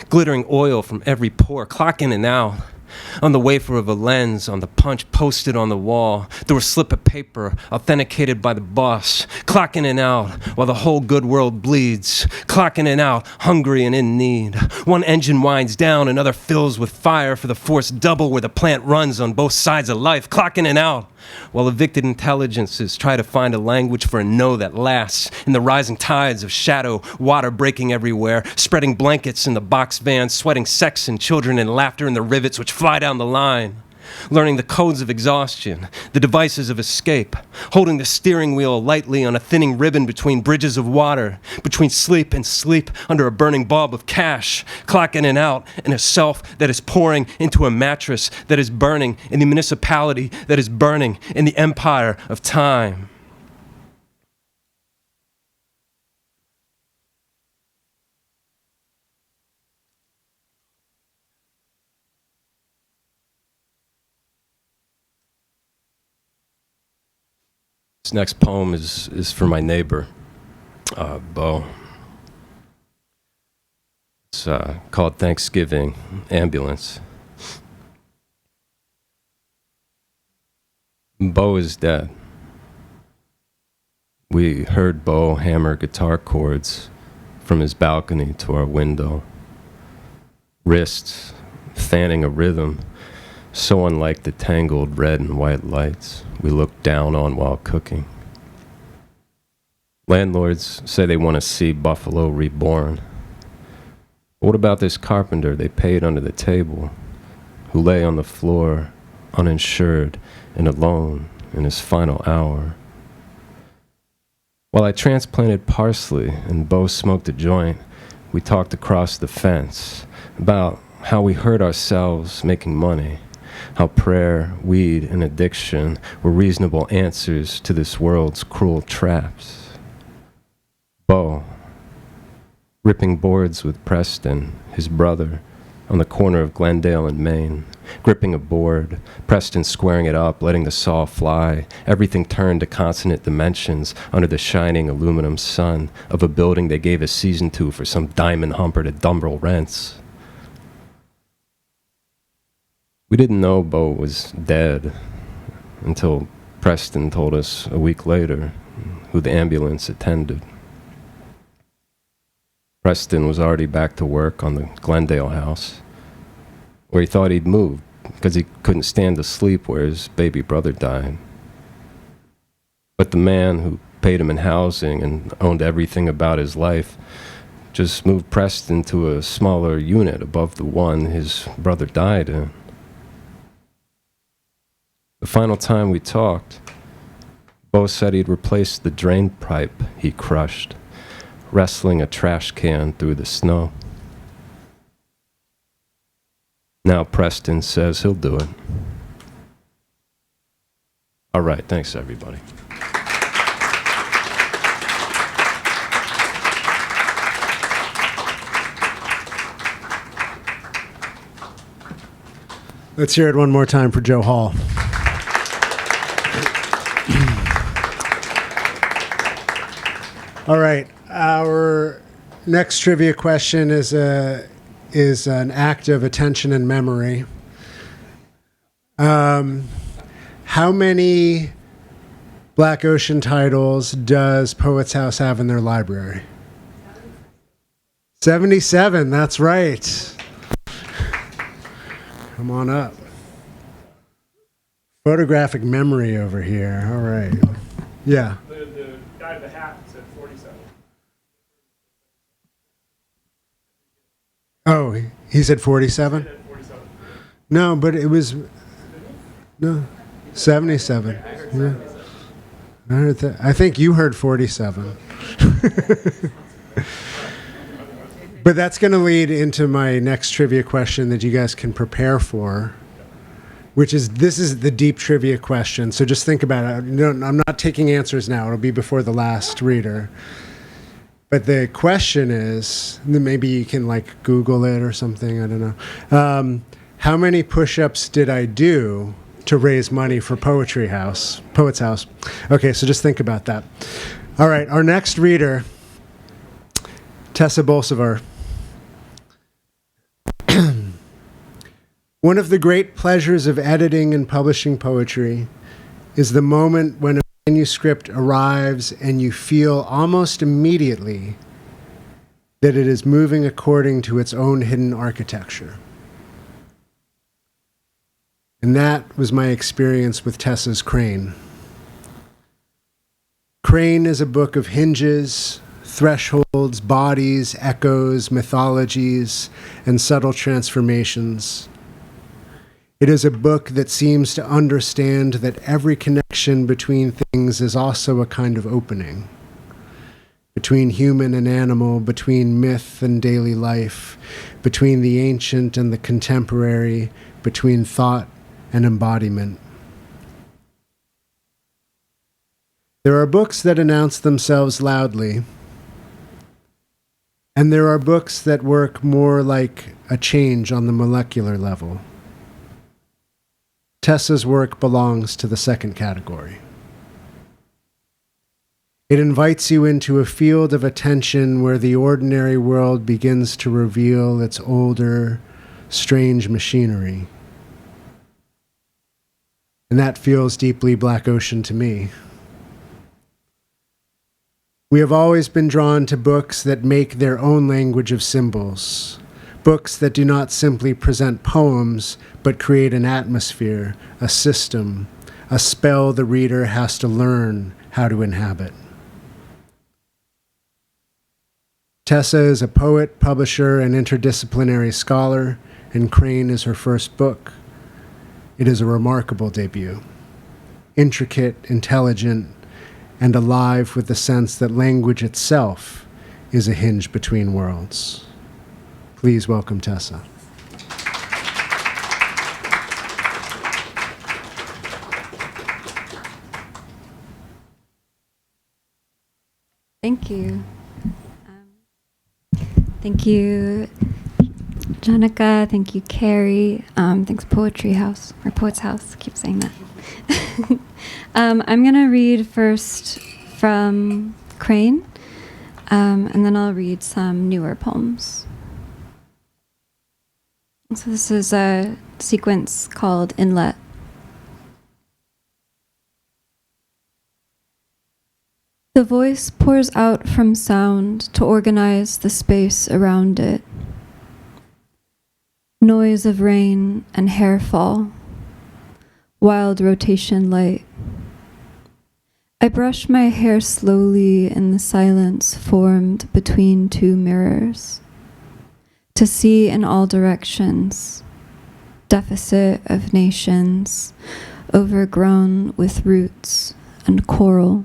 glittering oil from every pore, clock in and out, on the wafer of a lens, on the punch posted on the wall, through a slip of paper authenticated by the boss, clock in and out while the whole good world bleeds, clock in and out, hungry and in need. One engine winds down, another fills with fire for the force double where the plant runs on both sides of life, clock in and out while evicted intelligences try to find a language for a no that lasts in the rising tides of shadow, water breaking everywhere, spreading blankets in the box vans, sweating sex and children and laughter in the rivets which fly down the line, learning the codes of exhaustion, the devices of escape, holding the steering wheel lightly on a thinning ribbon between bridges of water, between sleep and sleep under a burning bulb of cash, clock in and out in a self that is pouring into a mattress that is burning in the municipality that is burning in the empire of time. This next poem is for my neighbor, Bo. It's called Thanksgiving Ambulance. Bo is dead. We heard Bo hammer guitar chords from his balcony to our window, wrists fanning a rhythm so unlike the tangled red and white lights we look down on while cooking. Landlords say they want to see Buffalo reborn. But what about this carpenter they paid under the table, who lay on the floor, uninsured and alone in his final hour? While I transplanted parsley and Bo smoked a joint, we talked across the fence about how we hurt ourselves making money, how prayer, weed, and addiction were reasonable answers to this world's cruel traps. Bo, ripping boards with Preston, his brother, on the corner of Glendale and Maine, gripping a board, Preston squaring it up, letting the saw fly, everything turned to consonant dimensions under the shining aluminum sun of a building they gave a season to for some diamond humper to Dumbrell rents. We didn't know Bo was dead until Preston told us a week later who the ambulance attended. Preston was already back to work on the Glendale house, where he thought he'd moved because he couldn't stand to sleep where his baby brother died. But the man who paid him in housing and owned everything about his life just moved Preston to a smaller unit above the one his brother died in. The final time we talked, Bo said he'd replaced the drain pipe he crushed, wrestling a trash can through the snow. Now Preston says he'll do it. All right, thanks everybody. Let's hear it one more time for Joe Hall. All right, our next trivia question is an act of attention and memory. How many Black Ocean titles does Poets House have in their library? 77, that's right. Come on up. Photographic memory over here. All right. Yeah. The guy in the hat said 47. Oh, he said 47? He said 47. No, but it was, no, 77. Yeah. I heard that. I think you heard 47. But that's going to lead into my next trivia question that you guys can prepare for, which is, this is the deep trivia question. So just think about it. I'm not taking answers now. It'll be before the last reader. But the question is, maybe you can like Google it or something. I don't know. How many push-ups did I do to raise money for Poets House? Okay, so just think about that. All right, our next reader, Tessa Bolsover. One of the great pleasures of editing and publishing poetry is the moment when a manuscript arrives and you feel almost immediately that it is moving according to its own hidden architecture. And that was my experience with Tessa's Crane. Crane is a book of hinges, thresholds, bodies, echoes, mythologies, and subtle transformations. It is a book that seems to understand that every connection between things is also a kind of opening. Between human and animal, between myth and daily life, between the ancient and the contemporary, between thought and embodiment. There are books that announce themselves loudly, and there are books that work more like a change on the molecular level. Tessa's work belongs to the second category. It invites you into a field of attention where the ordinary world begins to reveal its older, strange machinery. And that feels deeply Black Ocean to me. We have always been drawn to books that make their own language of symbols, books that do not simply present poems, but create an atmosphere, a system, a spell the reader has to learn how to inhabit. Tessa is a poet, publisher, and interdisciplinary scholar, and Crane is her first book. It is a remarkable debut, intricate, intelligent, and alive with the sense that language itself is a hinge between worlds. Please welcome Tessa. Thank you. Thank you, Janica. Thank you, Carrie. Thanks, Poetry House, or Poets House. I keep saying that. I'm going to read first from Crane, and then I'll read some newer poems. So this is a sequence called Inlet. The voice pours out from sound to organize the space around it. Noise of rain and hair fall. Wild rotation light. I brush my hair slowly in the silence formed between two mirrors. To see in all directions. Deficit of nations, overgrown with roots and coral.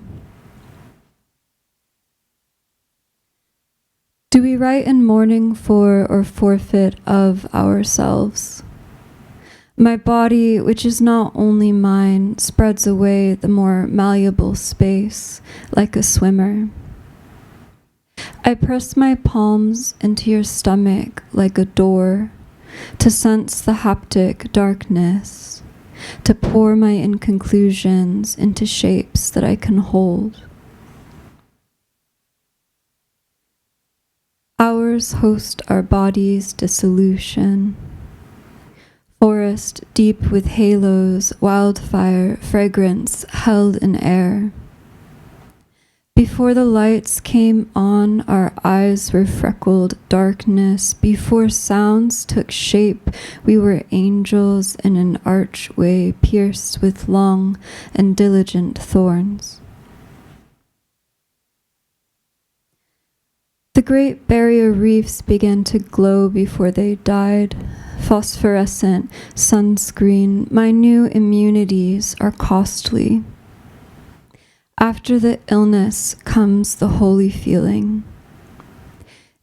Do we write in mourning for or forfeit of ourselves? My body, which is not only mine, spreads away the more malleable space like a swimmer. I press my palms into your stomach like a door to sense the haptic darkness, to pour my inconclusions into shapes that I can hold. Ours host our body's dissolution. Forest deep with halos, wildfire, fragrance held in air. Before the lights came on, our eyes were freckled darkness. Before sounds took shape, we were angels in an archway pierced with long and diligent thorns. The Great Barrier Reefs began to glow before they died. Phosphorescent sunscreen, my new immunities are costly. After the illness comes the holy feeling.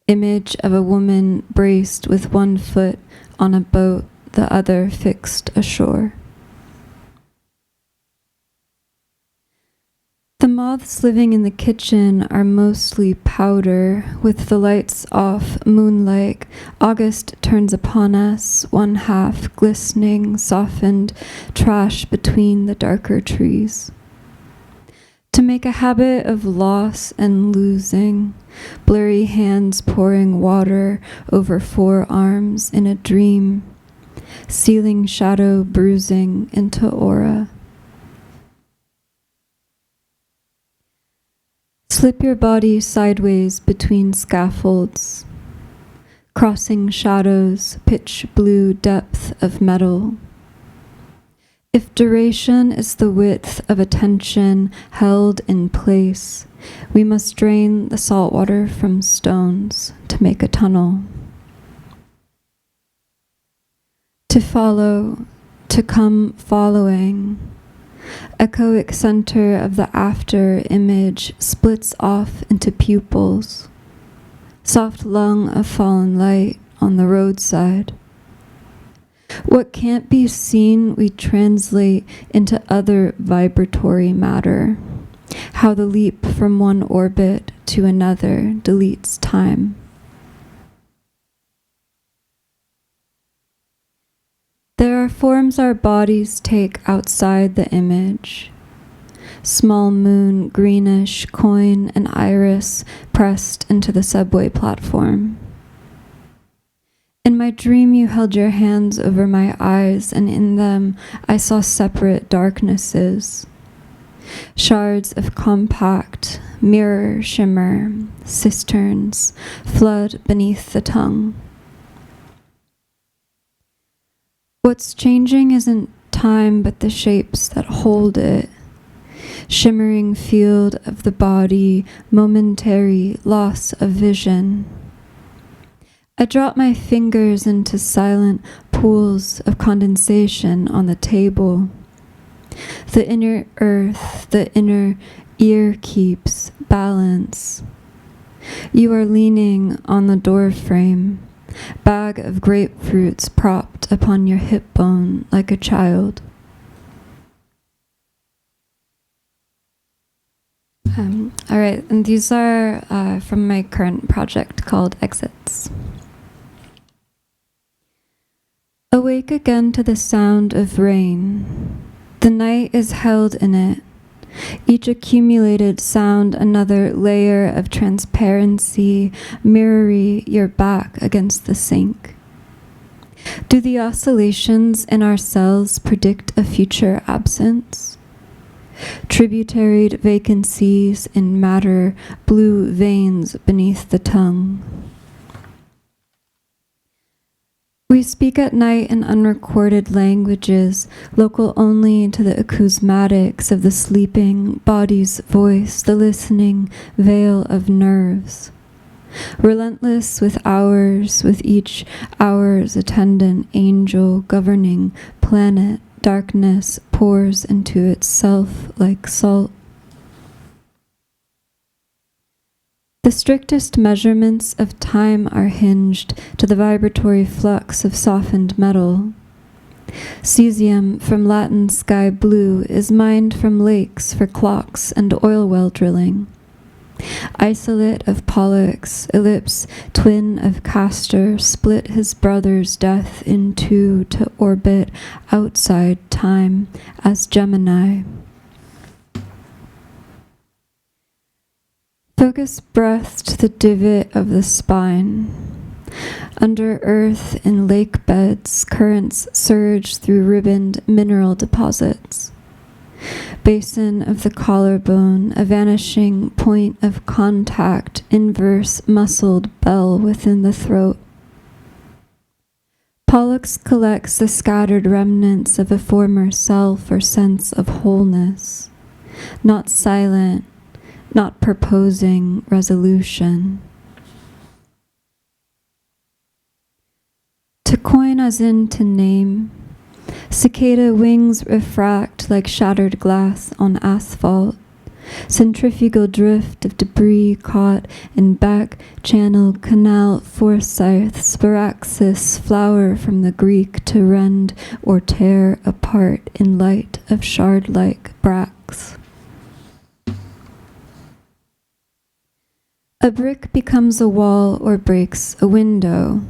Image of a woman braced with one foot on a boat, the other fixed ashore. The moths living in the kitchen are mostly powder. With the lights off, moonlight, August turns upon us, one half glistening, softened trash between the darker trees. To make a habit of loss and losing, blurry hands pouring water over forearms in a dream, sealing shadow bruising into aura. Slip your body sideways between scaffolds, crossing shadows, pitch blue depth of metal. If duration is the width of attention held in place, we must drain the salt water from stones to make a tunnel. To follow, to come following. Echoic center of the after image splits off into pupils. Soft lung of fallen light on the roadside. What can't be seen we translate into other vibratory matter. How the leap from one orbit to another deletes time. There are forms our bodies take outside the image. Small moon, greenish, coin, and iris pressed into the subway platform. In my dream you held your hands over my eyes, and in them I saw separate darknesses. Shards of compact, mirror shimmer, cisterns, flood beneath the tongue. What's changing isn't time, but the shapes that hold it. Shimmering field of the body, momentary loss of vision. I drop my fingers into silent pools of condensation on the table. The inner earth, the inner ear keeps balance. You are leaning on the door frame, bag of grapefruits propped upon your hip bone like a child. All right, and these are from my current project called Exits. Awake again to the sound of rain. The night is held in it. Each accumulated sound another layer of transparency, mirroring your back against the sink. Do the oscillations in our cells predict a future absence? Tributaried vacancies in matter, blue veins beneath the tongue. We speak at night in unrecorded languages, local only to the acousmatics of the sleeping body's voice, the listening veil of nerves. Relentless with hours, with each hour's attendant angel governing planet, darkness pours into itself like salt. The strictest measurements of time are hinged to the vibratory flux of softened metal. Cesium from Latin sky blue is mined from lakes for clocks and oil well drilling. Isolate of Pollux, ellipse, twin of Castor, split his brother's death in two to orbit outside time as Gemini. Focus breath to the divot of the spine. Under earth in lake beds, currents surge through ribboned mineral deposits. Basin of the collarbone, a vanishing point of contact, inverse muscled bell within the throat. Pollux collects the scattered remnants of a former self or sense of wholeness, not silent, not proposing resolution. To coin as in to name, cicada wings refract like shattered glass on asphalt, centrifugal drift of debris caught in back channel canal forsyths, sparaxis flower from the Greek to rend or tear apart in light of shard-like bracts. A brick becomes a wall or breaks a window.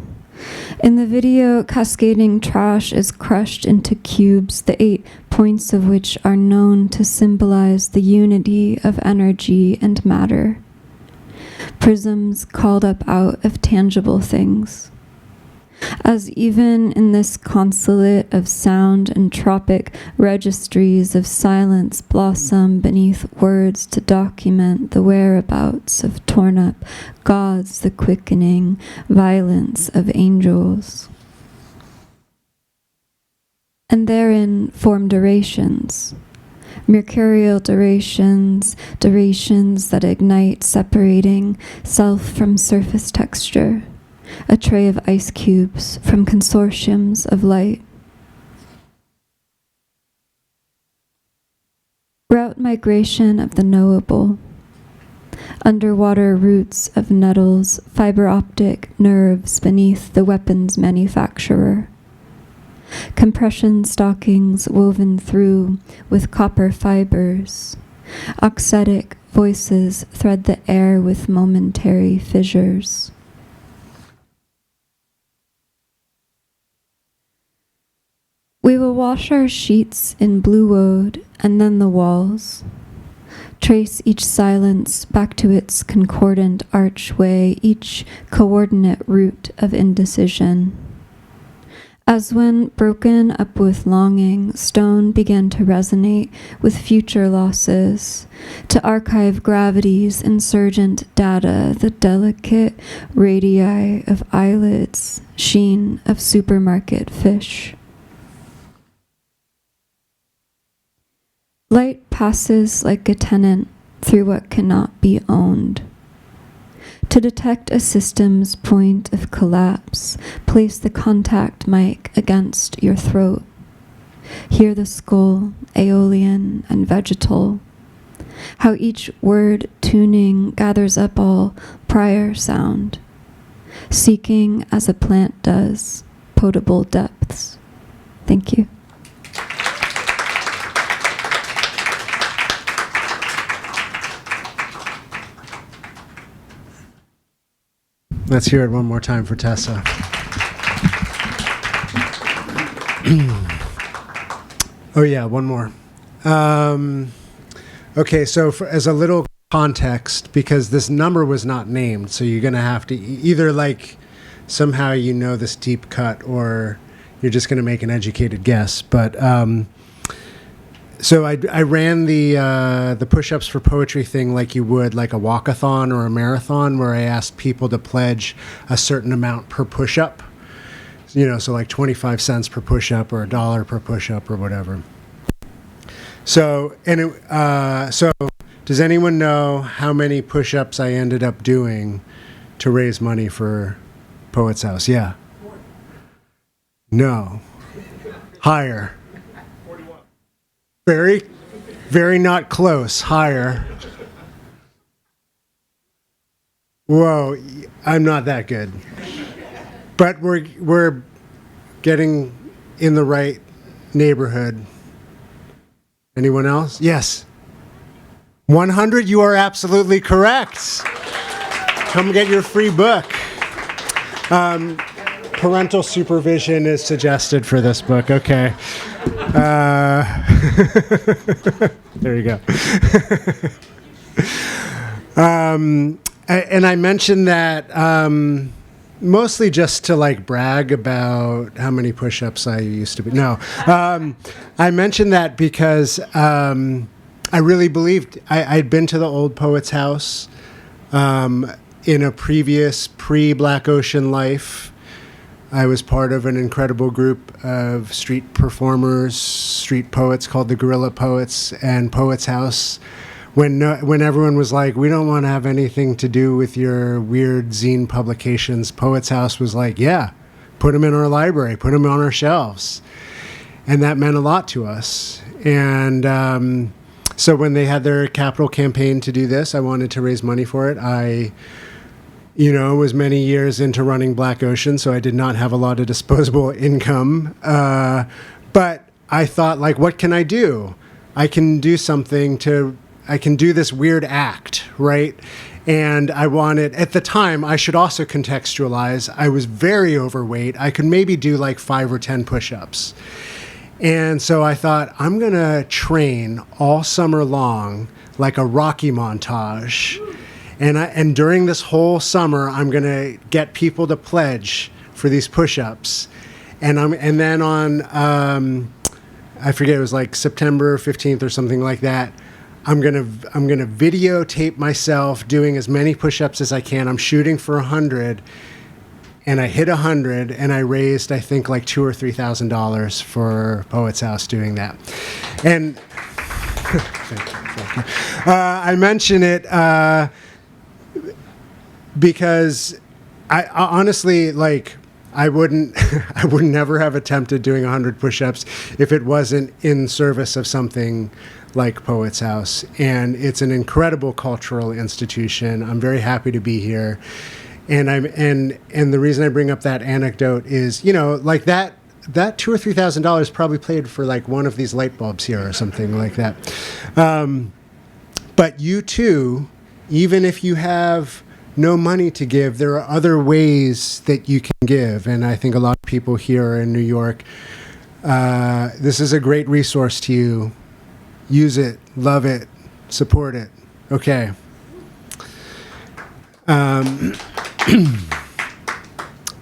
In the video, cascading trash is crushed into cubes, the 8 points of which are known to symbolize the unity of energy and matter. Prisms called up out of tangible things. As even in this consulate of sound and tropic registries of silence blossom beneath words to document the whereabouts of torn up gods, the quickening violence of angels. And therein form durations, mercurial durations, durations that ignite, separating self from surface texture. A tray of ice cubes from consortiums of light. Route migration of the knowable. Underwater roots of nettles, fiber optic nerves beneath the weapons manufacturer. Compression stockings woven through with copper fibers. Oxetic voices thread the air with momentary fissures. We will wash our sheets in blue woad and then the walls. Trace each silence back to its concordant archway, each coordinate root of indecision. As when broken up with longing, stone began to resonate with future losses, to archive gravity's insurgent data, the delicate radii of eyelids, sheen of supermarket fish. Light passes like a tenant through what cannot be owned. To detect a system's point of collapse, place the contact mic against your throat. Hear the skull, aeolian and vegetal. How each word tuning gathers up all prior sound, seeking as a plant does potable depths. Thank you. Let's hear it one more time for Tessa. Oh yeah, one more. Okay, so as a little context, because this number was not named, so you're going to have to either like somehow you know this deep cut or you're just going to make an educated guess. But so I ran the push-ups for poetry thing like you would like a walkathon or a marathon, where I asked people to pledge a certain amount per push-up. You know, so like 25 cents per push-up or $1 per push-up or whatever. So so does anyone know how many push-ups I ended up doing to raise money for Poets House? Yeah. No. Higher. Very, very not close. Higher. Whoa, I'm not that good. But we're getting in the right neighborhood. Anyone else? Yes. 100, you are absolutely correct. Come get your free book. Parental supervision is suggested for this book. Okay. There you go. And I mentioned that mostly just to like brag about how many push-ups I used to be. No, I mentioned that because I really believed I'd been to the old poet's house in a previous pre-Black Ocean life. I was part of an incredible group of street performers, street poets called the Guerrilla Poets, and Poets House. When everyone was like, we don't want to have anything to do with your weird zine publications, Poets House was like, yeah, put them in our library, put them on our shelves. And that meant a lot to us. And so when they had their capital campaign to do this, I wanted to raise money for it. I was many years into running Black Ocean, so I did not have a lot of disposable income. But I thought, like, what can I do? I can do this weird act, right? And I wanted, at the time, I should also contextualize, I was very overweight. I could maybe do like 5 or 10 push-ups. And so I thought, I'm going to train all summer long like a Rocky montage. And during this whole summer, I'm going to get people to pledge for these push-ups. And then on, I forget, it was like September 15th or something like that, I'm gonna videotape myself doing as many push-ups as I can. I'm shooting for 100, and I hit 100, and I raised, I think, like $2,000 or $3,000 for Poets House doing that. And thank you. I mention it because I honestly, like, I would never have attempted doing 100 push-ups if it wasn't in service of something like Poets House. And it's an incredible cultural institution. I'm very happy to be here. And the reason I bring up that anecdote is, like that $2,000 or $3,000 probably paid for like one of these light bulbs here or something like that. But you too, even if you have no money to give, there are other ways that you can give. And I think a lot of people here in New York, this is a great resource to you. Use it, love it, support it. Okay.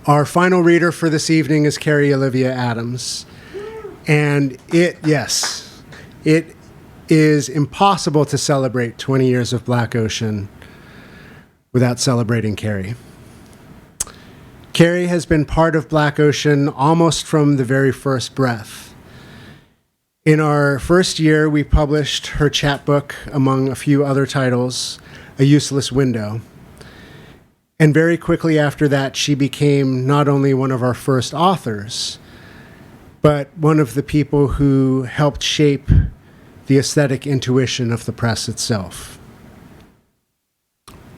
Our final reader for this evening is Carrie Olivia Adams. And it is impossible to celebrate 20 years of Black Ocean without celebrating Carrie. Carrie has been part of Black Ocean almost from the very first breath. In our first year, we published her chapbook, among a few other titles, A Useless Window. And very quickly after that, she became not only one of our first authors, but one of the people who helped shape the aesthetic intuition of the press itself.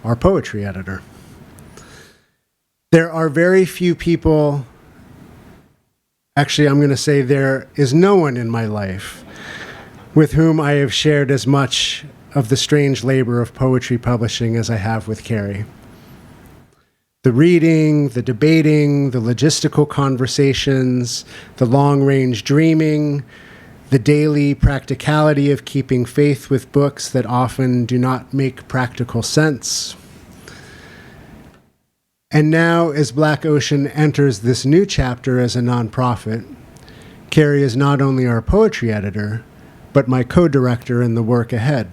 Our poetry editor. There are very few people, actually I'm going to say there is no one in my life with whom I have shared as much of the strange labor of poetry publishing as I have with Carrie. The reading, the debating, the logistical conversations, the long-range dreaming, the daily practicality of keeping faith with books that often do not make practical sense. And now, as Black Ocean enters this new chapter as a nonprofit, Carrie is not only our poetry editor, but my co-director in the work ahead,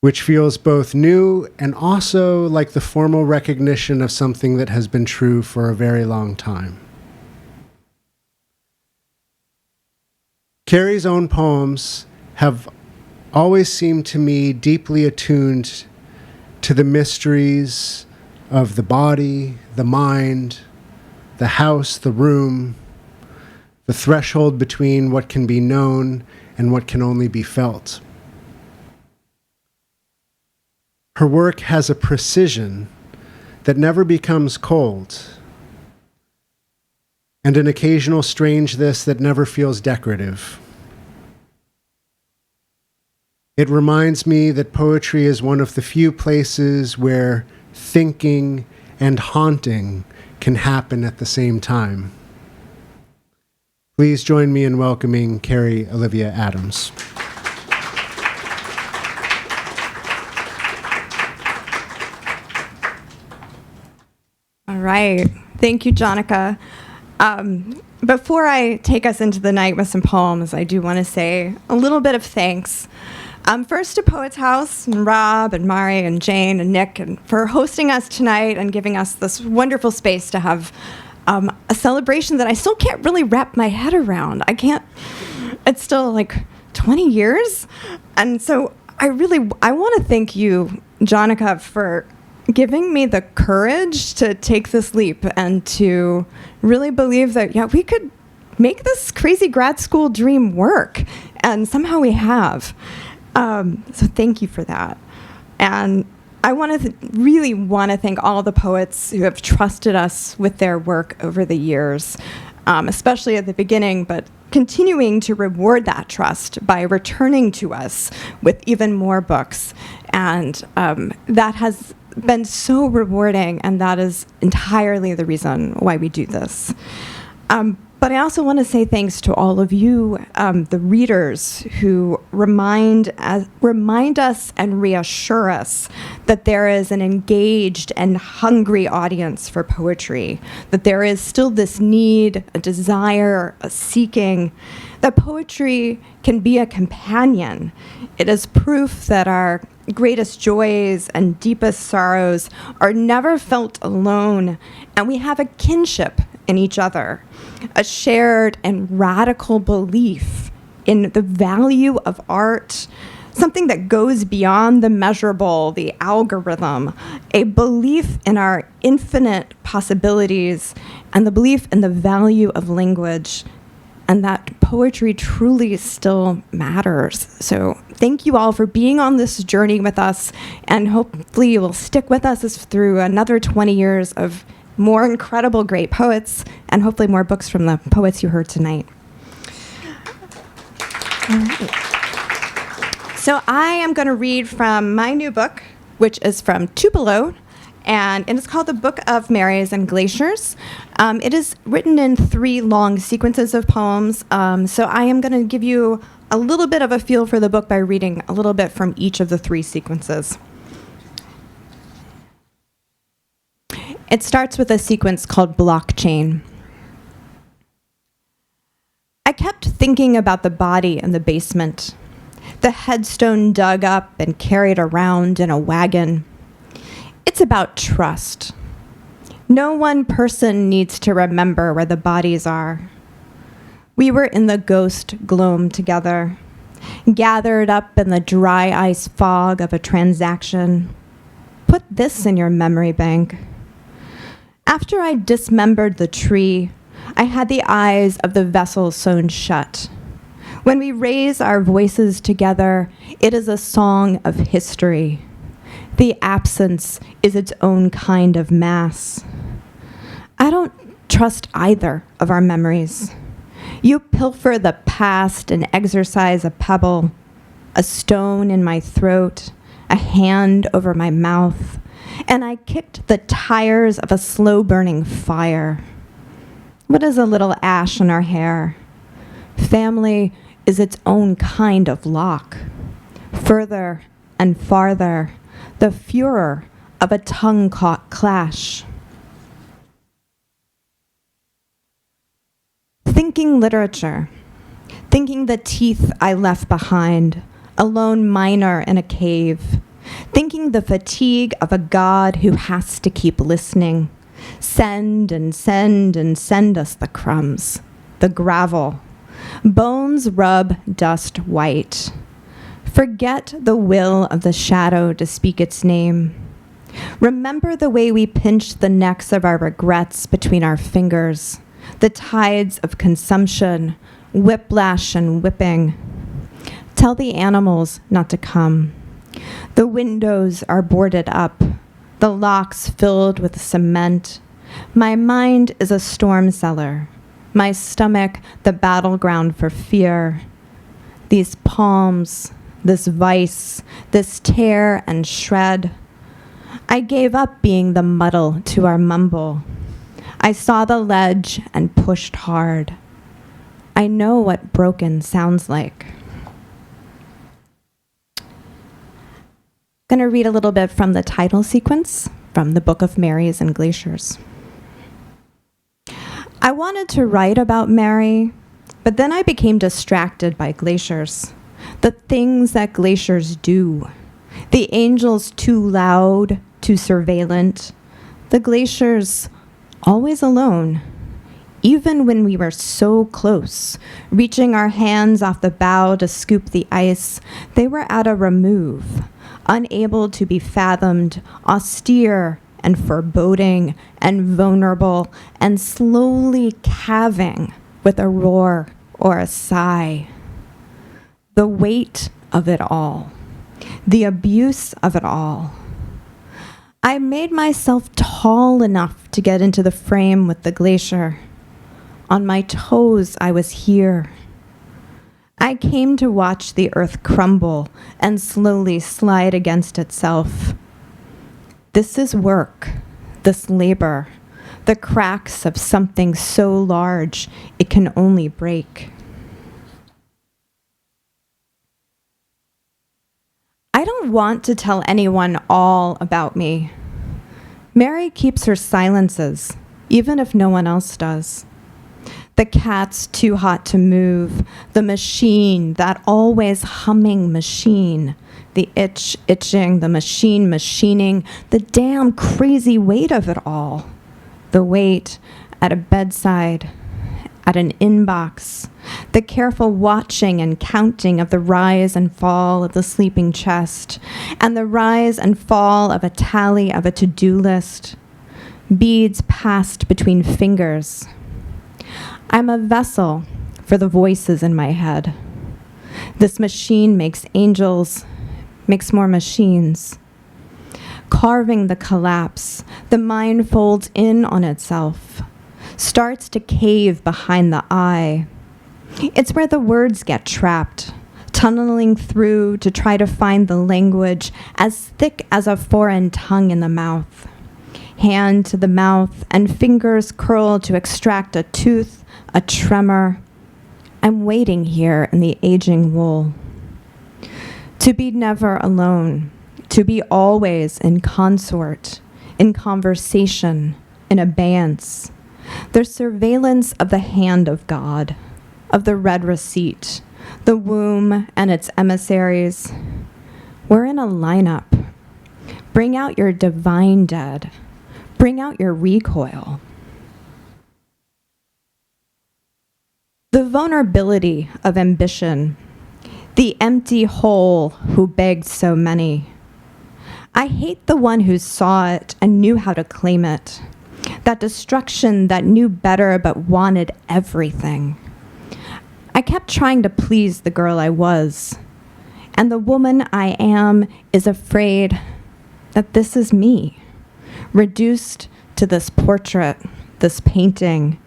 which feels both new and also like the formal recognition of something that has been true for a very long time. Carrie's own poems have always seemed to me deeply attuned to the mysteries of the body, the mind, the house, the room, the threshold between what can be known and what can only be felt. Her work has a precision that never becomes cold, and an occasional strangeness that never feels decorative. It reminds me that poetry is one of the few places where thinking and haunting can happen at the same time. Please join me in welcoming Carrie Olivia Adams. All right. Thank you, Jonica. Before I take us into the night with some poems, I do want to say a little bit of thanks. First to Poets House, and Rob, and Mari, and Jane, and Nick, and for hosting us tonight and giving us this wonderful space to have a celebration that I still can't really wrap my head around. It's still like 20 years. And so I want to thank you, Jonica, for giving me the courage to take this leap and to really believe that, we could make this crazy grad school dream work. And somehow we have. So thank you for that. And I really want to thank all the poets who have trusted us with their work over the years, especially at the beginning, but continuing to reward that trust by returning to us with even more books. And that has been so rewarding, and that is entirely the reason why we do this. But I also want to say thanks to all of you, the readers, who remind us and reassure us that there is an engaged and hungry audience for poetry, that there is still this need, a desire, a seeking, that poetry can be a companion. It is proof that our greatest joys and deepest sorrows are never felt alone, and we have a kinship in each other, a shared and radical belief in the value of art, something that goes beyond the measurable, the algorithm, a belief in our infinite possibilities, and the belief in the value of language, and that poetry truly still matters. So thank you all for being on this journey with us, and hopefully you will stick with us through another 20 years of more incredible great poets, and hopefully more books from the poets you heard tonight. All right. So I am going to read from my new book, which is from Tupelo, and it's called The Book of Marys and Glaciers. It is written in 3 long sequences of poems, so I am going to give you a little bit of a feel for the book by reading a little bit from each of the 3 sequences. It starts with a sequence called Blockchain. I kept thinking about the body in the basement, the headstone dug up and carried around in a wagon. It's about trust. No one person needs to remember where the bodies are. We were in the ghost gloam together, gathered up in the dry ice fog of a transaction. Put this in your memory bank. After I dismembered the tree, I had the eyes of the vessel sewn shut. When we raise our voices together, it is a song of history. The absence is its own kind of mass. I don't trust either of our memories. You pilfer the past and exercise a pebble, a stone in my throat, a hand over my mouth, and I kicked the tires of a slow-burning fire. What is a little ash in our hair? Family is its own kind of lock. Further and farther, the furor of a tongue-caught clash. Thinking literature, thinking the teeth I left behind, a lone miner in a cave, thinking the fatigue of a God who has to keep listening, send and send and send us the crumbs, the gravel. Bones rub dust white. Forget the will of the shadow to speak its name. Remember the way we pinched the necks of our regrets between our fingers, the tides of consumption, whiplash and whipping. Tell the animals not to come. The windows are boarded up, the locks filled with cement. My mind is a storm cellar, my stomach the battleground for fear. These palms, this vice, this tear and shred. I gave up being the muddle to our mumble. I saw the ledge and pushed hard. I know what broken sounds like. I'm going to read a little bit from the title sequence from the Book of Marys and Glaciers. I wanted to write about Mary, but then I became distracted by glaciers, the things that glaciers do. The angels too loud, too surveillant. The glaciers always alone. Even when we were so close, reaching our hands off the bow to scoop the ice, they were at a remove, unable to be fathomed, austere and foreboding and vulnerable and slowly calving with a roar or a sigh. The weight of it all, the abuse of it all. I made myself tall enough to get into the frame with the glacier. On my toes, I was here. I came to watch the earth crumble and slowly slide against itself. This is work, this labor, the cracks of something so large it can only break. I don't want to tell anyone all about me. Mary keeps her silences, even if no one else does. The cat's too hot to move, the machine, that always humming machine, the itch itching, the machine machining, the damn crazy weight of it all. The weight at a bedside, at an inbox, the careful watching and counting of the rise and fall of the sleeping chest, and the rise and fall of a tally of a to-do list, beads passed between fingers. I'm a vessel for the voices in my head. This machine makes angels, makes more machines. Carving the collapse, the mind folds in on itself, starts to cave behind the eye. It's where the words get trapped, tunneling through to try to find the language as thick as a foreign tongue in the mouth. Hand to the mouth and fingers curl to extract a tooth, a tremor. I'm waiting here in the aging wool. To be never alone, to be always in consort, in conversation, in abeyance. The surveillance of the hand of God, of the red receipt, the womb and its emissaries. We're in a lineup. Bring out your divine dead. Bring out your recoil. The vulnerability of ambition, the empty hole who begged so many. I hate the one who saw it and knew how to claim it. That destruction that knew better but wanted everything. I kept trying to please the girl I was, and the woman I am is afraid that this is me, reduced to this portrait, this painting,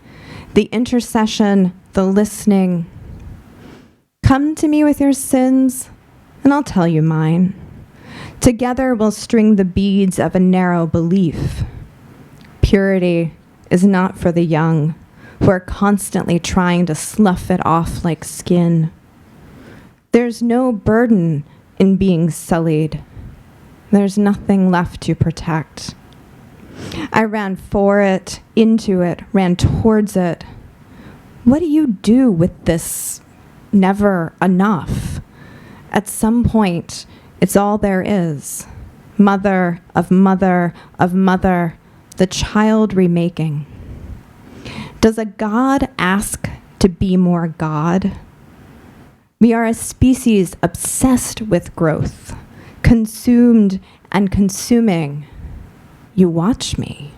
the intercession, the listening. Come to me with your sins, and I'll tell you mine. Together we'll string the beads of a narrow belief. Purity is not for the young, who are constantly trying to slough it off like skin. There's no burden in being sullied. There's nothing left to protect. I ran for it, into it, ran towards it. What do you do with this never enough? At some point, it's all there is. Mother of mother of mother, the child remaking. Does a God ask to be more God? We are a species obsessed with growth, consumed and consuming. You watch me.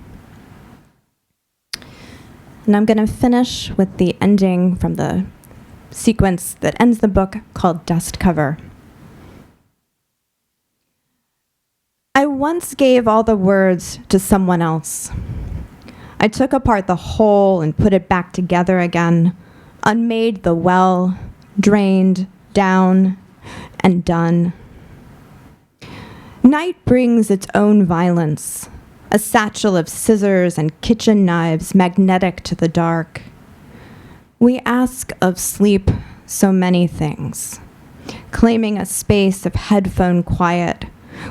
And I'm going to finish with the ending from the sequence that ends the book called Dust Cover. I once gave all the words to someone else. I took apart the whole and put it back together again, unmade the well, drained, down, and done. Night brings its own violence, a satchel of scissors and kitchen knives magnetic to the dark. We ask of sleep so many things, claiming a space of headphone quiet.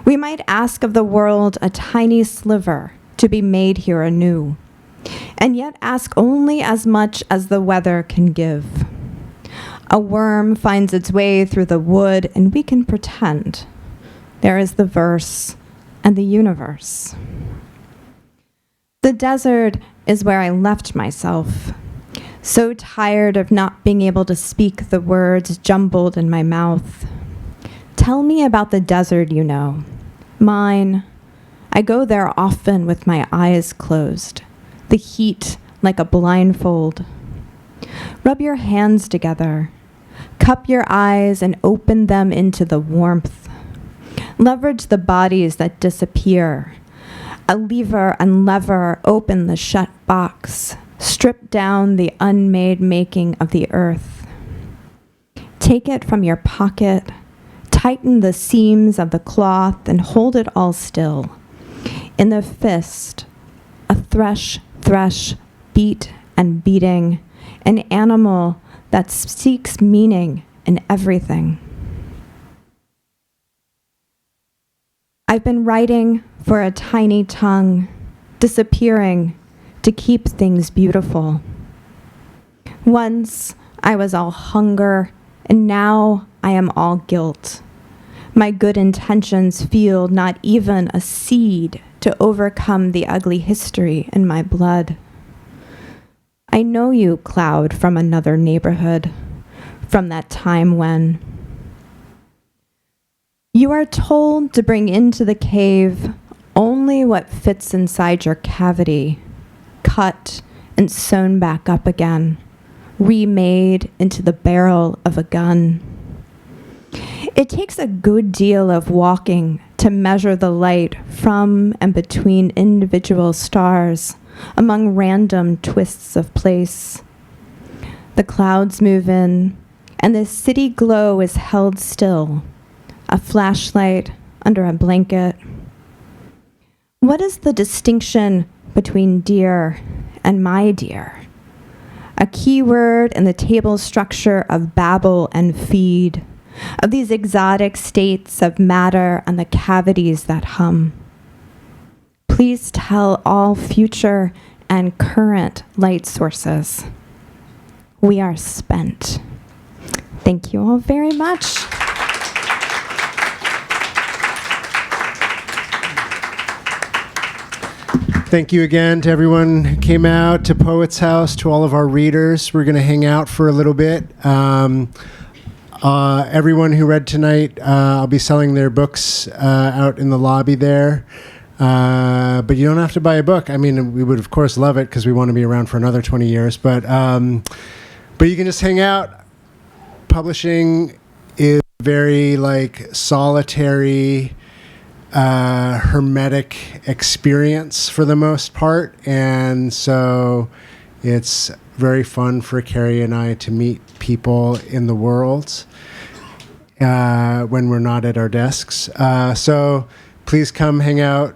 We might ask of the world a tiny sliver to be made here anew. and yet ask only as much as the weather can give. A worm finds its way through the wood, and we can pretend there is the verse and the universe. The desert is where I left myself, so tired of not being able to speak the words jumbled in my mouth. Tell me about the desert you know. Mine. I go there often with my eyes closed, the heat like a blindfold. Rub your hands together. Cup your eyes and open them into the warmth. Leverage the bodies that disappear. A lever and lever open the shut box. Strip down the unmade making of the earth. Take it from your pocket. Tighten the seams of the cloth and hold it all still. In the fist, a thresh, beat and beating, an animal that seeks meaning in everything. I've been writing for a tiny tongue, disappearing to keep things beautiful. Once I was all hunger, and now I am all guilt. My good intentions feel not even a seed to overcome the ugly history in my blood. I know you, cloud from another neighborhood, from that time when. You are told to bring into the cave only what fits inside your cavity, cut and sewn back up again, remade into the barrel of a gun. It takes a good deal of walking to measure the light from and between individual stars among random twists of place. The clouds move in, and the city glow is held still, a flashlight under a blanket. What is the distinction between dear and my dear? A key word in the table structure of babble and feed, of these exotic states of matter and the cavities that hum. Please tell all future and current light sources. We are spent. Thank you all very much. Thank you again to everyone who came out to Poets House, to all of our readers. We're going to hang out for a little bit. Everyone who read tonight, I'll be selling their books out in the lobby there. But you don't have to buy a book. I mean, we would, of course, love it because we want to be around for another 20 years. But you can just hang out. Publishing is very, solitary, hermetic experience for the most part. And so it's very fun for Carrie and I to meet people in the world when we're not at our desks. So please come hang out,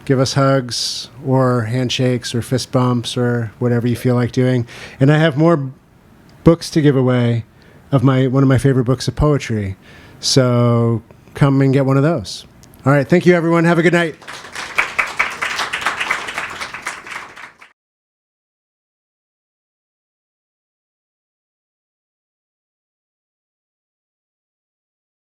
give us hugs or handshakes or fist bumps or whatever you feel like doing. And I have more books to give away of one of my favorite books of poetry. So come and get one of those. All right. Thank you, everyone. Have a good night.